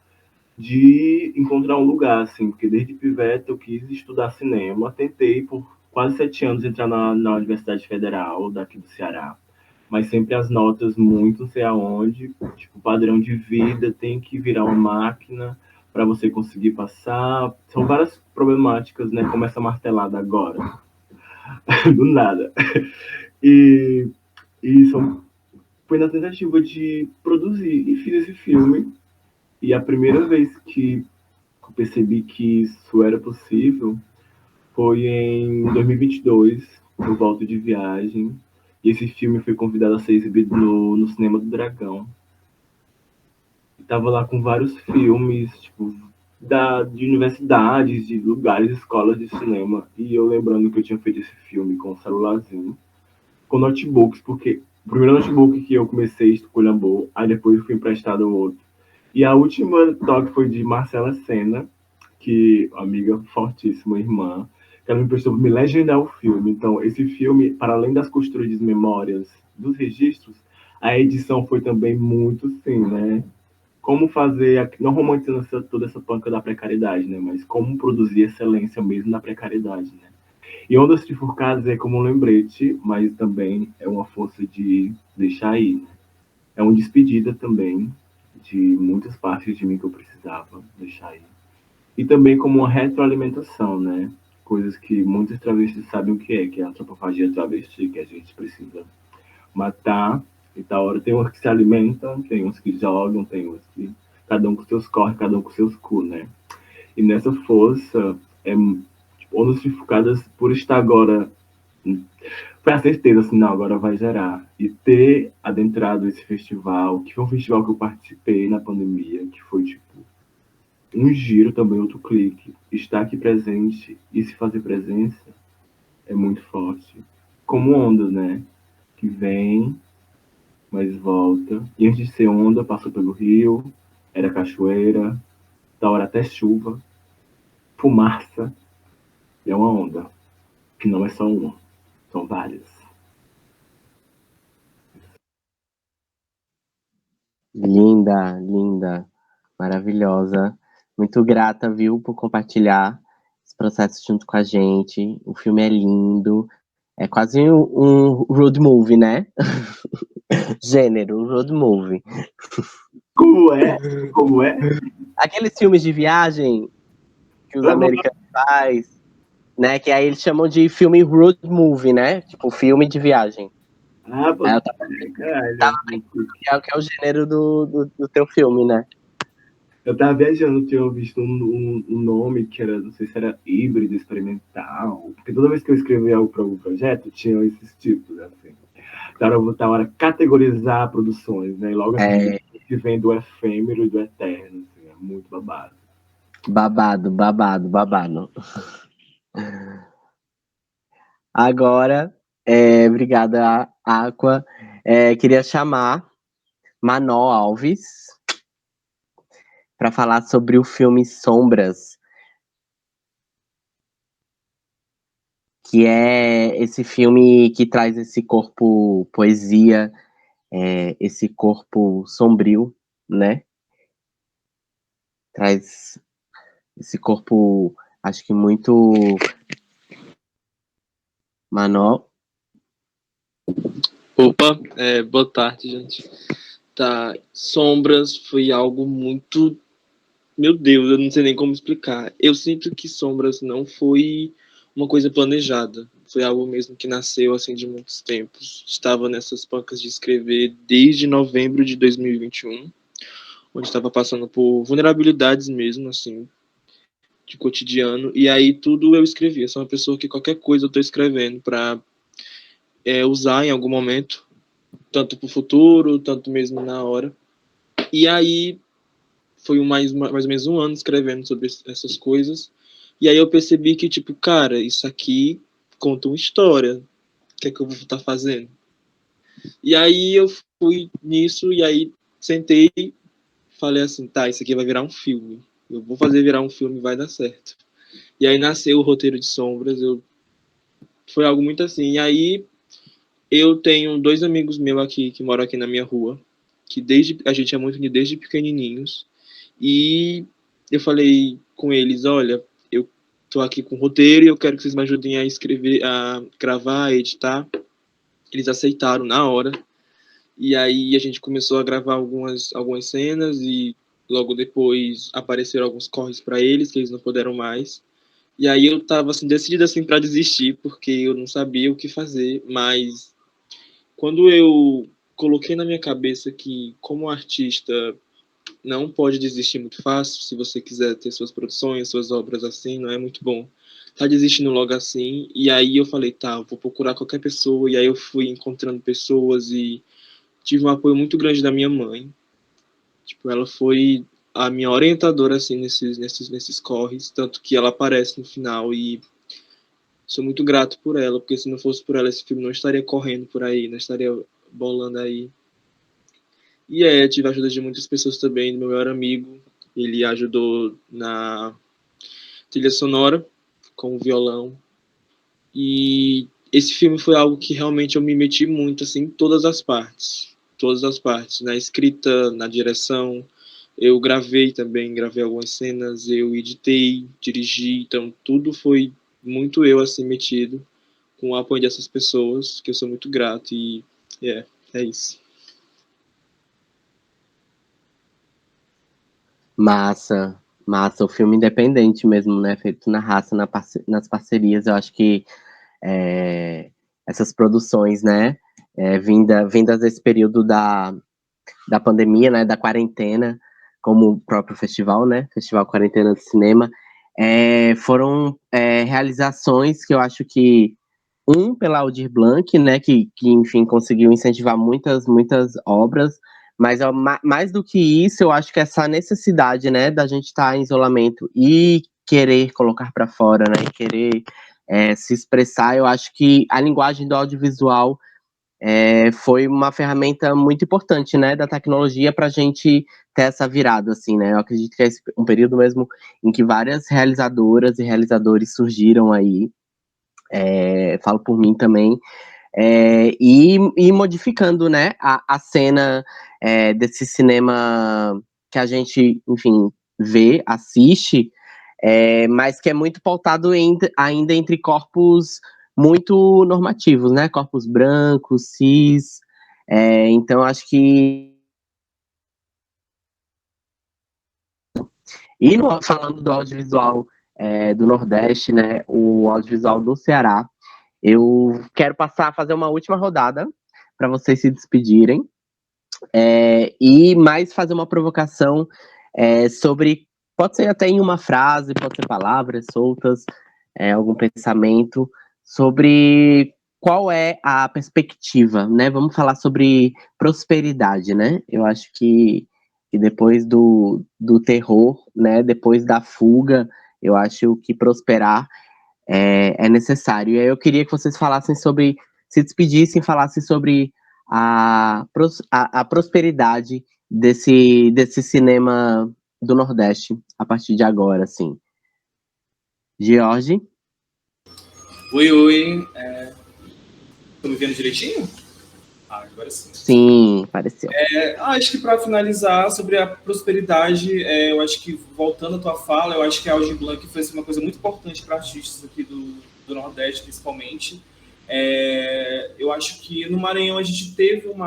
de encontrar um lugar, assim, porque desde pivete eu quis estudar cinema, tentei por quase 7 anos entrar na Universidade Federal daqui do Ceará, mas sempre as notas muito não sei aonde, tipo, padrão de vida, tem que virar uma máquina para você conseguir passar, são várias problemáticas, né, como essa martelada agora, do nada, e, e foi na tentativa de produzir, e fiz esse filme, e a primeira vez que percebi que isso era possível foi em 2022, eu volto de viagem, e esse filme foi convidado a ser exibido no Cinema do Dragão. Estava lá com vários filmes, tipo, de universidades, de lugares, escolas de cinema. E eu lembrando que eu tinha feito esse filme com um celularzinho, com notebooks, porque o primeiro notebook que eu comecei esculhambou, aí depois fui emprestado outro. E a última toque foi de Marcela Senna, que amiga fortíssima, irmã, que ela me emprestou para me legendar o filme. Então, esse filme, para além das costuras de memórias dos registros, a edição foi também muito, sim, né? Como fazer, não romantizando toda essa panca da precariedade, né? Mas como produzir excelência mesmo na precariedade, né? E Ondas Trifurcadas é como um lembrete, mas também é uma força de deixar ir, né? É uma despedida também de muitas partes de mim que eu precisava deixar ir. E também como uma retroalimentação, né? Coisas que muitos travestis sabem o que é a antropofagia travesti, que a gente precisa matar. E tal hora tem uns que se alimentam, tem uns que jogam, tem uns que... Cada um com seus corres, cada um com seus cu, né? E nessa força, tipo, Ondas Trifurcadas, por estar agora... Foi a certeza, assim, não, agora vai gerar. E ter adentrado esse festival, que foi um festival que eu participei na pandemia, que foi, tipo, um giro também, outro clique. Estar aqui presente e se fazer presença é muito forte. Como onda, né? Que vem, mas volta. E antes de ser onda, passou pelo rio, era cachoeira, da hora até chuva, fumaça. E é uma onda, que não é só uma, são várias. Linda, linda, maravilhosa. Muito grata, viu, por compartilhar esse processo junto com a gente. O filme é lindo. É quase um road movie, né? Gênero, road movie. Como é? Como é? Aqueles filmes de viagem que os americanos fazem, né? Que aí eles chamam de filme road movie, né? Tipo, filme de viagem. Ah, pô, Aí caralho. que é o gênero do teu filme, né? Eu tava viajando, tinha visto um nome que era, não sei se era híbrido experimental, porque toda vez que eu escrevia algo para algum projeto, tinha esses tipos, assim. Então eu vou estar hora categorizar produções, né? E logo assim, que vem do efêmero e do eterno, assim, é muito babado. Babado, babado, babado. Agora, obrigada, Aqua. Queria chamar Manó Alves para falar sobre o filme Sombras, que é esse filme que traz esse corpo poesia, esse corpo sombrio, né? Traz esse corpo, acho que muito... Manó. Opa, boa tarde, gente. Tá, Sombras foi algo muito... Meu Deus, eu não sei nem como explicar. Eu sinto que Sombras não foi uma coisa planejada. Foi algo mesmo que nasceu, assim, de muitos tempos. Estava nessas pancas de escrever desde novembro de 2021, onde estava passando por vulnerabilidades mesmo, assim, de cotidiano. E aí tudo eu escrevia. Sou uma pessoa que qualquer coisa eu estou escrevendo para usar em algum momento, tanto para o futuro, tanto mesmo na hora. E aí foi mais ou menos um ano escrevendo sobre essas coisas. E aí eu percebi que, tipo, cara, isso aqui conta uma história. O que é que eu vou estar fazendo? E aí eu fui nisso, e aí sentei, falei assim, tá, isso aqui vai virar um filme. Eu vou fazer virar um filme, vai dar certo. E aí nasceu o roteiro de Sombras. Foi algo muito assim. E aí eu tenho 2 amigos meus aqui, que moram aqui na minha rua, que a gente é muito unido desde pequenininhos. E eu falei com eles, olha, eu tô aqui com o roteiro e eu quero que vocês me ajudem a escrever, a gravar, a editar. Eles aceitaram na hora. E aí a gente começou a gravar algumas cenas e logo depois apareceram alguns corres para eles, que eles não puderam mais. E aí eu tava assim, decidido assim para desistir, porque eu não sabia o que fazer, mas quando eu coloquei na minha cabeça que como artista não pode desistir muito fácil. Se você quiser ter suas produções, suas obras assim, não é muito bom tá desistindo logo assim. E aí eu falei, tá, eu vou procurar qualquer pessoa. E aí eu fui encontrando pessoas e tive um apoio muito grande da minha mãe. Tipo, ela foi a minha orientadora, assim, nesses corres, tanto que ela aparece no final e sou muito grato por ela, porque se não fosse por ela, esse filme não estaria correndo por aí, não estaria bolando aí. E tive a ajuda de muitas pessoas também, do meu melhor amigo, ele ajudou na trilha sonora, com o violão, e esse filme foi algo que realmente eu me meti muito, assim, em todas as partes, na escrita, na direção. Eu gravei também, gravei algumas cenas, eu editei, dirigi, então tudo foi muito eu, assim, metido, com o apoio dessas pessoas, que eu sou muito grato, e é isso. Massa, massa, o filme independente mesmo, né? Feito na raça, nas parcerias. Eu acho que essas produções, né? Vindas desse período da pandemia, né? Da quarentena, como o próprio festival, né? Festival Quarentena de Cinema, foram realizações que eu acho que pela Aldir Blanc, né? Que enfim conseguiu incentivar muitas obras. Mas mais do que isso, eu acho que essa necessidade, né, da gente estar em isolamento e querer colocar para fora, né, e querer se expressar, eu acho que a linguagem do audiovisual foi uma ferramenta muito importante, né, da tecnologia para a gente ter essa virada, assim, né. Eu acredito que é um período mesmo em que várias realizadoras e realizadores surgiram aí. Falo por mim também. E modificando, né, a cena desse cinema que a gente, enfim, vê, assiste, mas que é muito pautado ainda entre corpos muito normativos, né, corpos brancos, cis, então acho que... E falando do audiovisual do Nordeste, né, o audiovisual do Ceará, eu quero passar a fazer uma última rodada para vocês se despedirem e mais fazer uma provocação sobre, pode ser até em uma frase, pode ser palavras soltas, algum pensamento sobre qual é a perspectiva, né? Vamos falar sobre prosperidade, né? Eu acho que depois do terror, né? Depois da fuga, eu acho que prosperar é necessário. E aí eu queria que vocês falassem sobre, se despedissem, falassem sobre a prosperidade desse cinema do Nordeste a partir de agora, assim. George? Oi. Estão me vendo direitinho? Agora sim. Sim, pareceu. Acho que para finalizar sobre a prosperidade, eu acho que, voltando à tua fala, eu acho que a Aldir Blanc foi uma coisa muito importante para artistas aqui do Nordeste, principalmente. Eu acho que no Maranhão a gente teve um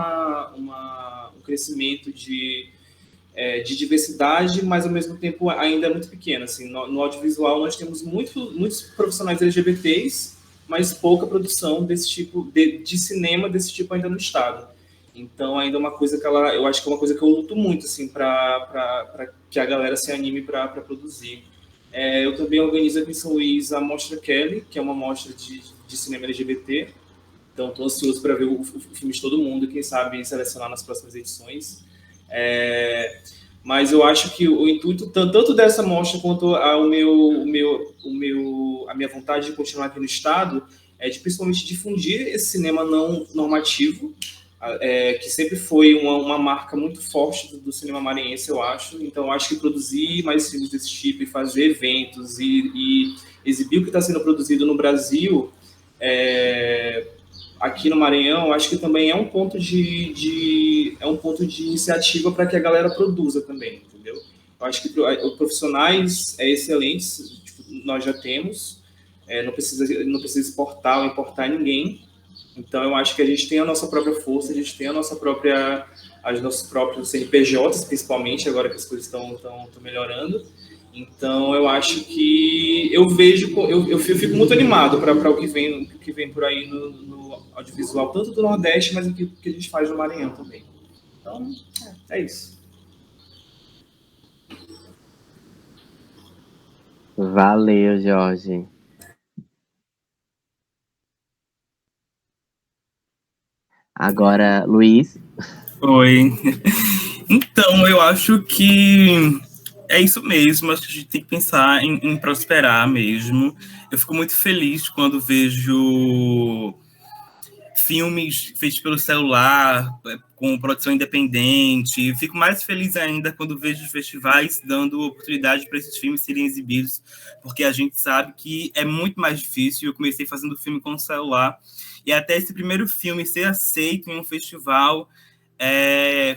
crescimento de diversidade, mas ao mesmo tempo ainda é muito pequeno. Assim, no audiovisual nós temos muitos profissionais LGBTs, mas pouca produção desse tipo de cinema desse tipo ainda no estado. Então ainda é uma coisa que eu acho que é uma coisa que eu luto muito assim para que a galera se anime para produzir. Eu também organizo aqui em São Luís a Mostra Kelly, que é uma mostra de cinema LGBT. Então estou ansioso para ver o filme de todo mundo, quem sabe selecionar nas próximas edições. Mas eu acho que o intuito tanto dessa mostra quanto a minha vontade de continuar aqui no estado é de principalmente difundir esse cinema não normativo, que sempre foi uma marca muito forte do cinema maranhense, eu acho. Então eu acho que produzir mais filmes desse tipo e fazer eventos e exibir o que está sendo produzido no Brasil, aqui no Maranhão, acho que também é um ponto de iniciativa para que a galera produza também, entendeu? Eu acho que profissionais excelentes, tipo, nós já temos, não precisa exportar ou importar ninguém. Então eu acho que a gente tem a nossa própria força, a gente tem os nossos próprios CNPJs, principalmente agora que as coisas estão melhorando. Então eu acho que eu fico muito animado para o que vem por aí no audiovisual, tanto do Nordeste, mas o que a gente faz no Maranhão também. Então, é isso. Valeu, Jorge. Agora, Luiz. Oi. Então, eu acho que é isso mesmo. Acho que a gente tem que pensar em prosperar mesmo. Eu fico muito feliz quando vejo filmes feitos pelo celular, com produção independente. Fico mais feliz ainda quando vejo os festivais dando oportunidade para esses filmes serem exibidos, porque a gente sabe que é muito mais difícil. Eu comecei fazendo filme com o celular, e até esse primeiro filme ser aceito em um festival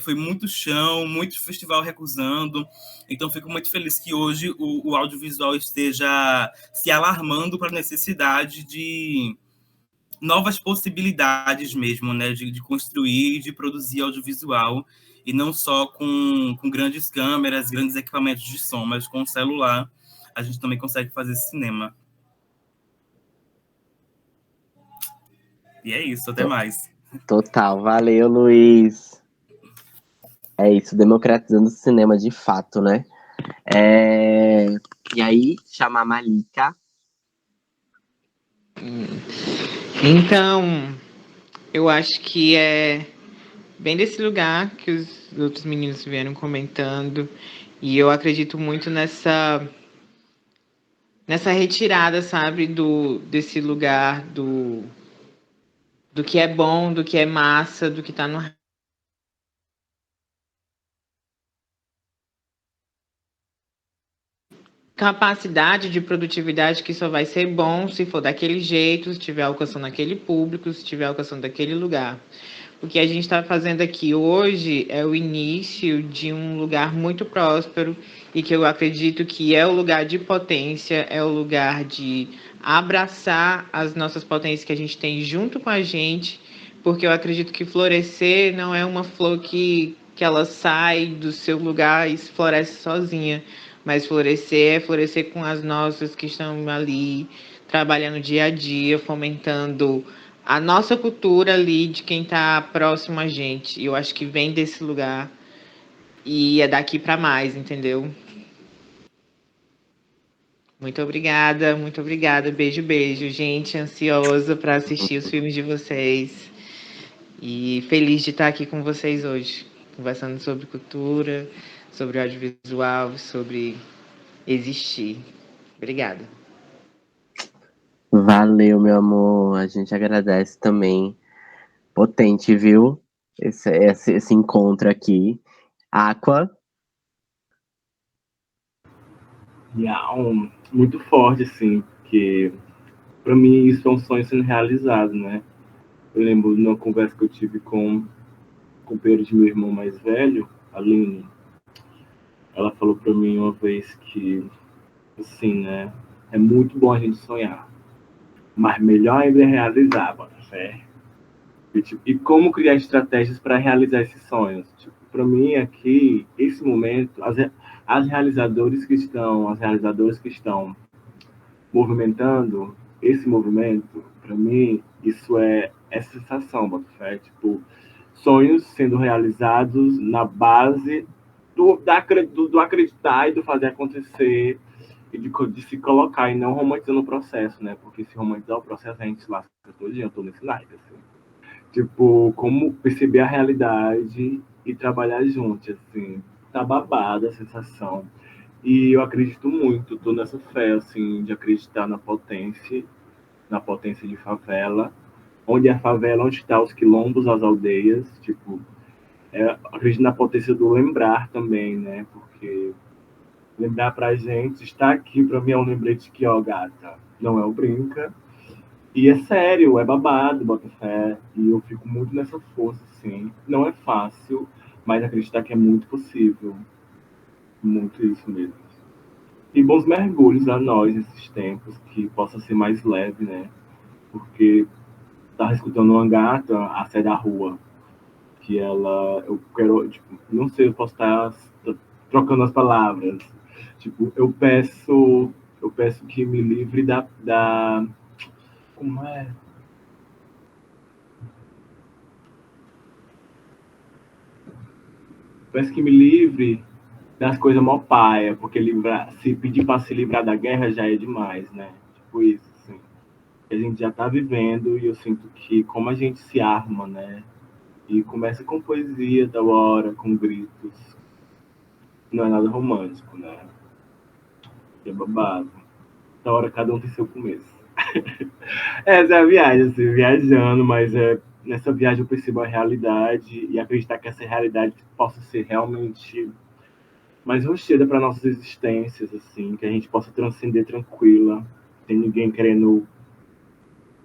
foi muito chão, muito festival recusando. Então, fico muito feliz que hoje o audiovisual esteja se alarmando para a necessidade de novas possibilidades mesmo, né, de construir e de produzir audiovisual, e não só com grandes câmeras, grandes equipamentos de som, mas com o celular a gente também consegue fazer cinema. E é isso, até mais. Total, valeu, Luiz. É isso, democratizando o cinema de fato, né? E aí, chamar a Malika. Então, eu acho que é bem desse lugar que os outros meninos vieram comentando, e eu acredito muito nessa retirada, sabe, desse lugar do que é bom, do que é massa, do que tá no capacidade de produtividade que só vai ser bom se for daquele jeito, se estiver alcançando aquele público, se estiver alcançando aquele lugar. O que a gente está fazendo aqui hoje é o início de um lugar muito próspero e que eu acredito que é o lugar de potência, é o lugar de abraçar as nossas potências que a gente tem junto com a gente, porque eu acredito que florescer não é uma flor que ela sai do seu lugar e floresce sozinha, mas florescer é florescer com as nossas que estão ali trabalhando dia a dia, fomentando a nossa cultura ali de quem está próximo a gente. Eu acho que vem desse lugar e é daqui para mais, entendeu? Muito obrigada, muito obrigada. Beijo, beijo. Gente, ansiosa para assistir os filmes de vocês. E feliz de estar aqui com vocês hoje, conversando sobre cultura, sobre audiovisual, sobre existir. Obrigada. Valeu, meu amor. A gente agradece também. Potente, viu? Esse encontro aqui. Aqua. E muito forte, assim, porque para mim isso é um sonho sendo realizado, né? Eu lembro de uma conversa que eu tive com o companheiro de meu irmão mais velho, Aline. Ela falou para mim uma vez que, assim, né? É muito bom a gente sonhar, mas melhor ainda é realizar, bota fé. E como criar estratégias para realizar esses sonhos? Tipo, para mim aqui, esse momento, as realizadoras que estão movimentando esse movimento, para mim, isso é sensação, Botafé. Tipo, sonhos sendo realizados na base do acreditar e do fazer acontecer e de se colocar e não romantizando o processo, né? Porque se romantizar o processo, a gente se lasca todo dia, eu tô nesse naipe, assim. Tipo, como perceber a realidade e trabalhar junto, assim. Tá babada a sensação. E eu acredito muito, tô nessa fé, assim, de acreditar na potência de favela, onde é a favela, onde está os quilombos, as aldeias, tipo, acredito na potência do lembrar também, né, porque lembrar pra gente, estar aqui pra mim é um lembrete que, ó, gata, não é o brinca, e é sério, é babado, bota fé, e eu fico muito nessa força, assim, não é fácil, mas acreditar que é muito possível, muito isso mesmo. E bons mergulhos a nós nesses tempos, que possa ser mais leve, né? Porque tava escutando uma gata a sair da rua, que eu quero, tipo, não sei, eu posso estar trocando as palavras. Tipo, eu peço que me livre como é? Peço que me livre das coisas mó paia, porque se pedir para se livrar da guerra já é demais, né? Tipo isso, assim. A gente já tá vivendo e eu sinto que como a gente se arma, né? E começa com poesia da hora, com gritos. Não é nada romântico, né? É babado. Da hora cada um tem seu começo. Essa é a viagem, assim, viajando, mas nessa viagem eu percebo a realidade e acreditar que essa realidade possa ser realmente mais rocheda para nossas existências, assim, que a gente possa transcender tranquila, sem ninguém querendo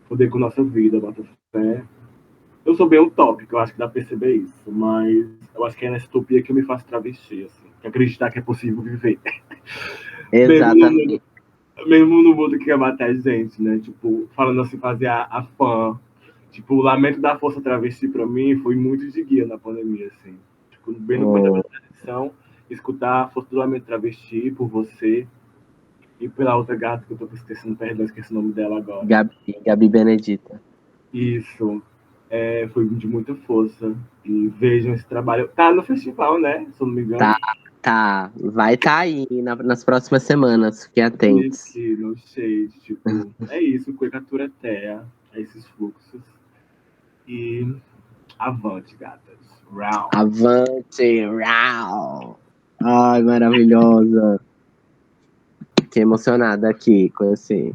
poder com nossa vida, bota fé. Eu sou bem utópico, eu acho que dá pra perceber isso, mas eu acho que é nessa utopia que eu me faço travesti, assim, que acreditar que é possível viver. Exatamente. Mesmo no mundo que quer matar a gente, né? Tipo, falando assim, fazer a fã. Tipo, o Lamento da Força Travesti pra mim foi muito de guia na pandemia, assim. Tipo, bem no começo da minha transição, escutar a Força do Lamento Travesti por você e pela outra gata que eu tô esquecendo, perdão, esqueci o nome dela agora. Gabi Benedita. Isso. Foi de muita força. E vejam esse trabalho. Tá no festival, né? Se eu não me engano. Tá. Vai estar aí nas próximas semanas. Fiquem atentos. Aqui no shade, tipo, é isso, Coecatura Terra, é esses fluxos. E avante, gatas. Round. Avante, round. Ai, maravilhosa. Fiquei emocionada aqui com esse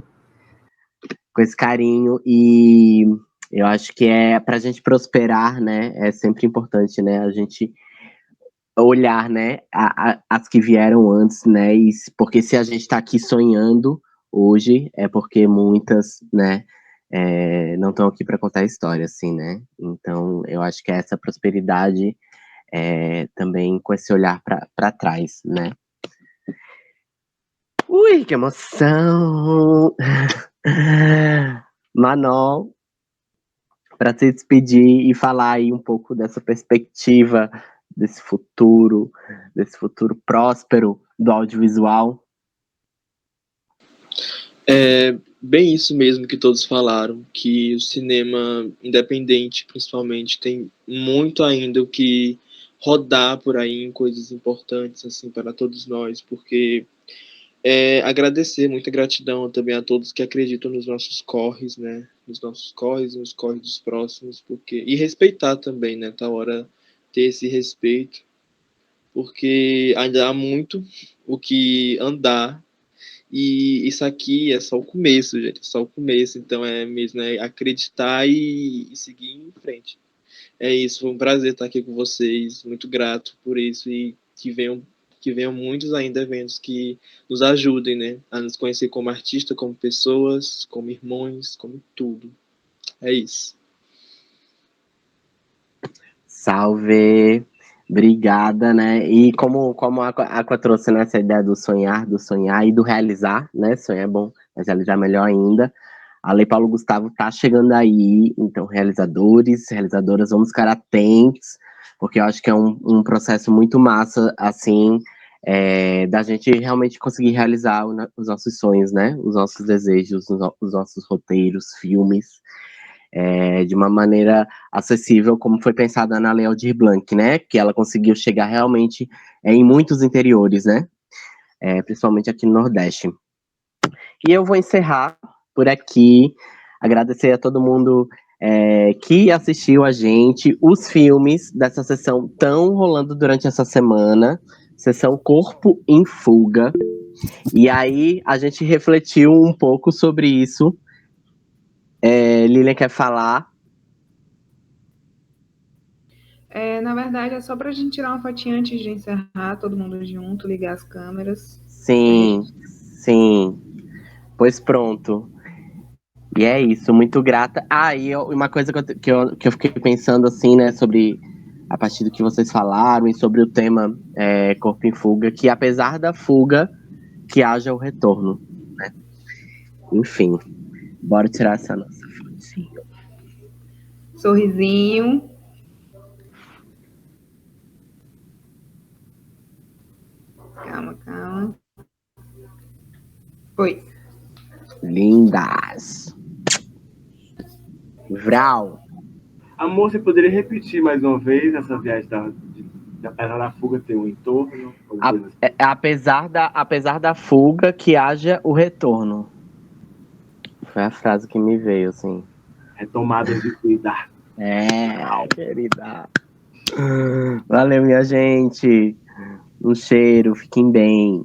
carinho. E eu acho que pra gente prosperar, né? É sempre importante, né? A gente olhar, né, as que vieram antes, né, porque se a gente está aqui sonhando hoje, é porque muitas, né, não estão aqui para contar a história, assim, né, então eu acho que é essa prosperidade também com esse olhar para trás, né. Ui, que emoção! Manol, para se despedir e falar aí um pouco dessa perspectiva desse futuro próspero do audiovisual. É bem isso mesmo que todos falaram, que o cinema independente, principalmente, tem muito ainda o que rodar por aí em coisas importantes, assim, para todos nós, porque agradecer, muita gratidão também a todos que acreditam nos nossos corres, né, nos nossos corres, nos corres dos próximos, e respeitar também, né, tá hora ter esse respeito, porque ainda há muito o que andar, e isso aqui é só o começo, gente, é só o começo, então é mesmo acreditar e seguir em frente. É isso, foi um prazer estar aqui com vocês, muito grato por isso, e que venham muitos ainda eventos que nos ajudem, né, a nos conhecer como artista, como pessoas, como irmãos, como tudo. É isso. Salve! Obrigada, né? E como a Aqua trouxe nessa ideia do sonhar e do realizar, né? Sonhar é bom, mas realizar melhor ainda. A Lei Paulo Gustavo tá chegando aí, então realizadores, realizadoras, vamos ficar atentos, porque eu acho que é um processo muito massa, assim, da gente realmente conseguir realizar os nossos sonhos, né? Os nossos desejos, os nossos roteiros, filmes, de uma maneira acessível, como foi pensada na Lei Aldir Blanc, né? Que ela conseguiu chegar realmente em muitos interiores, né? Principalmente aqui no Nordeste. E eu vou encerrar por aqui, agradecer a todo mundo que assistiu a gente. Os filmes dessa sessão estão rolando durante essa semana, sessão Corpo em Fuga. E aí a gente refletiu um pouco sobre isso. Lilian quer falar? Na verdade, é só pra gente tirar uma fotinha antes de encerrar, todo mundo junto, ligar as câmeras. Sim. Pois pronto. E é isso, muito grata. E uma coisa que eu fiquei pensando, assim, né, sobre, a partir do que vocês falaram e sobre o tema Corpo em Fuga, que apesar da fuga, que haja o retorno, né? Enfim, bora tirar essa nossa fotinha. Sorrisinho. Calma. Foi. Lindas. Vral. Amor, você poderia repetir mais uma vez essa viagem Apesar da fuga ter um entorno, alguma coisa assim. Apesar da fuga, que haja o retorno. Foi a frase que me veio, assim. Retomadas de cuidar. Querida. Valeu, minha gente. Um cheiro, fiquem bem.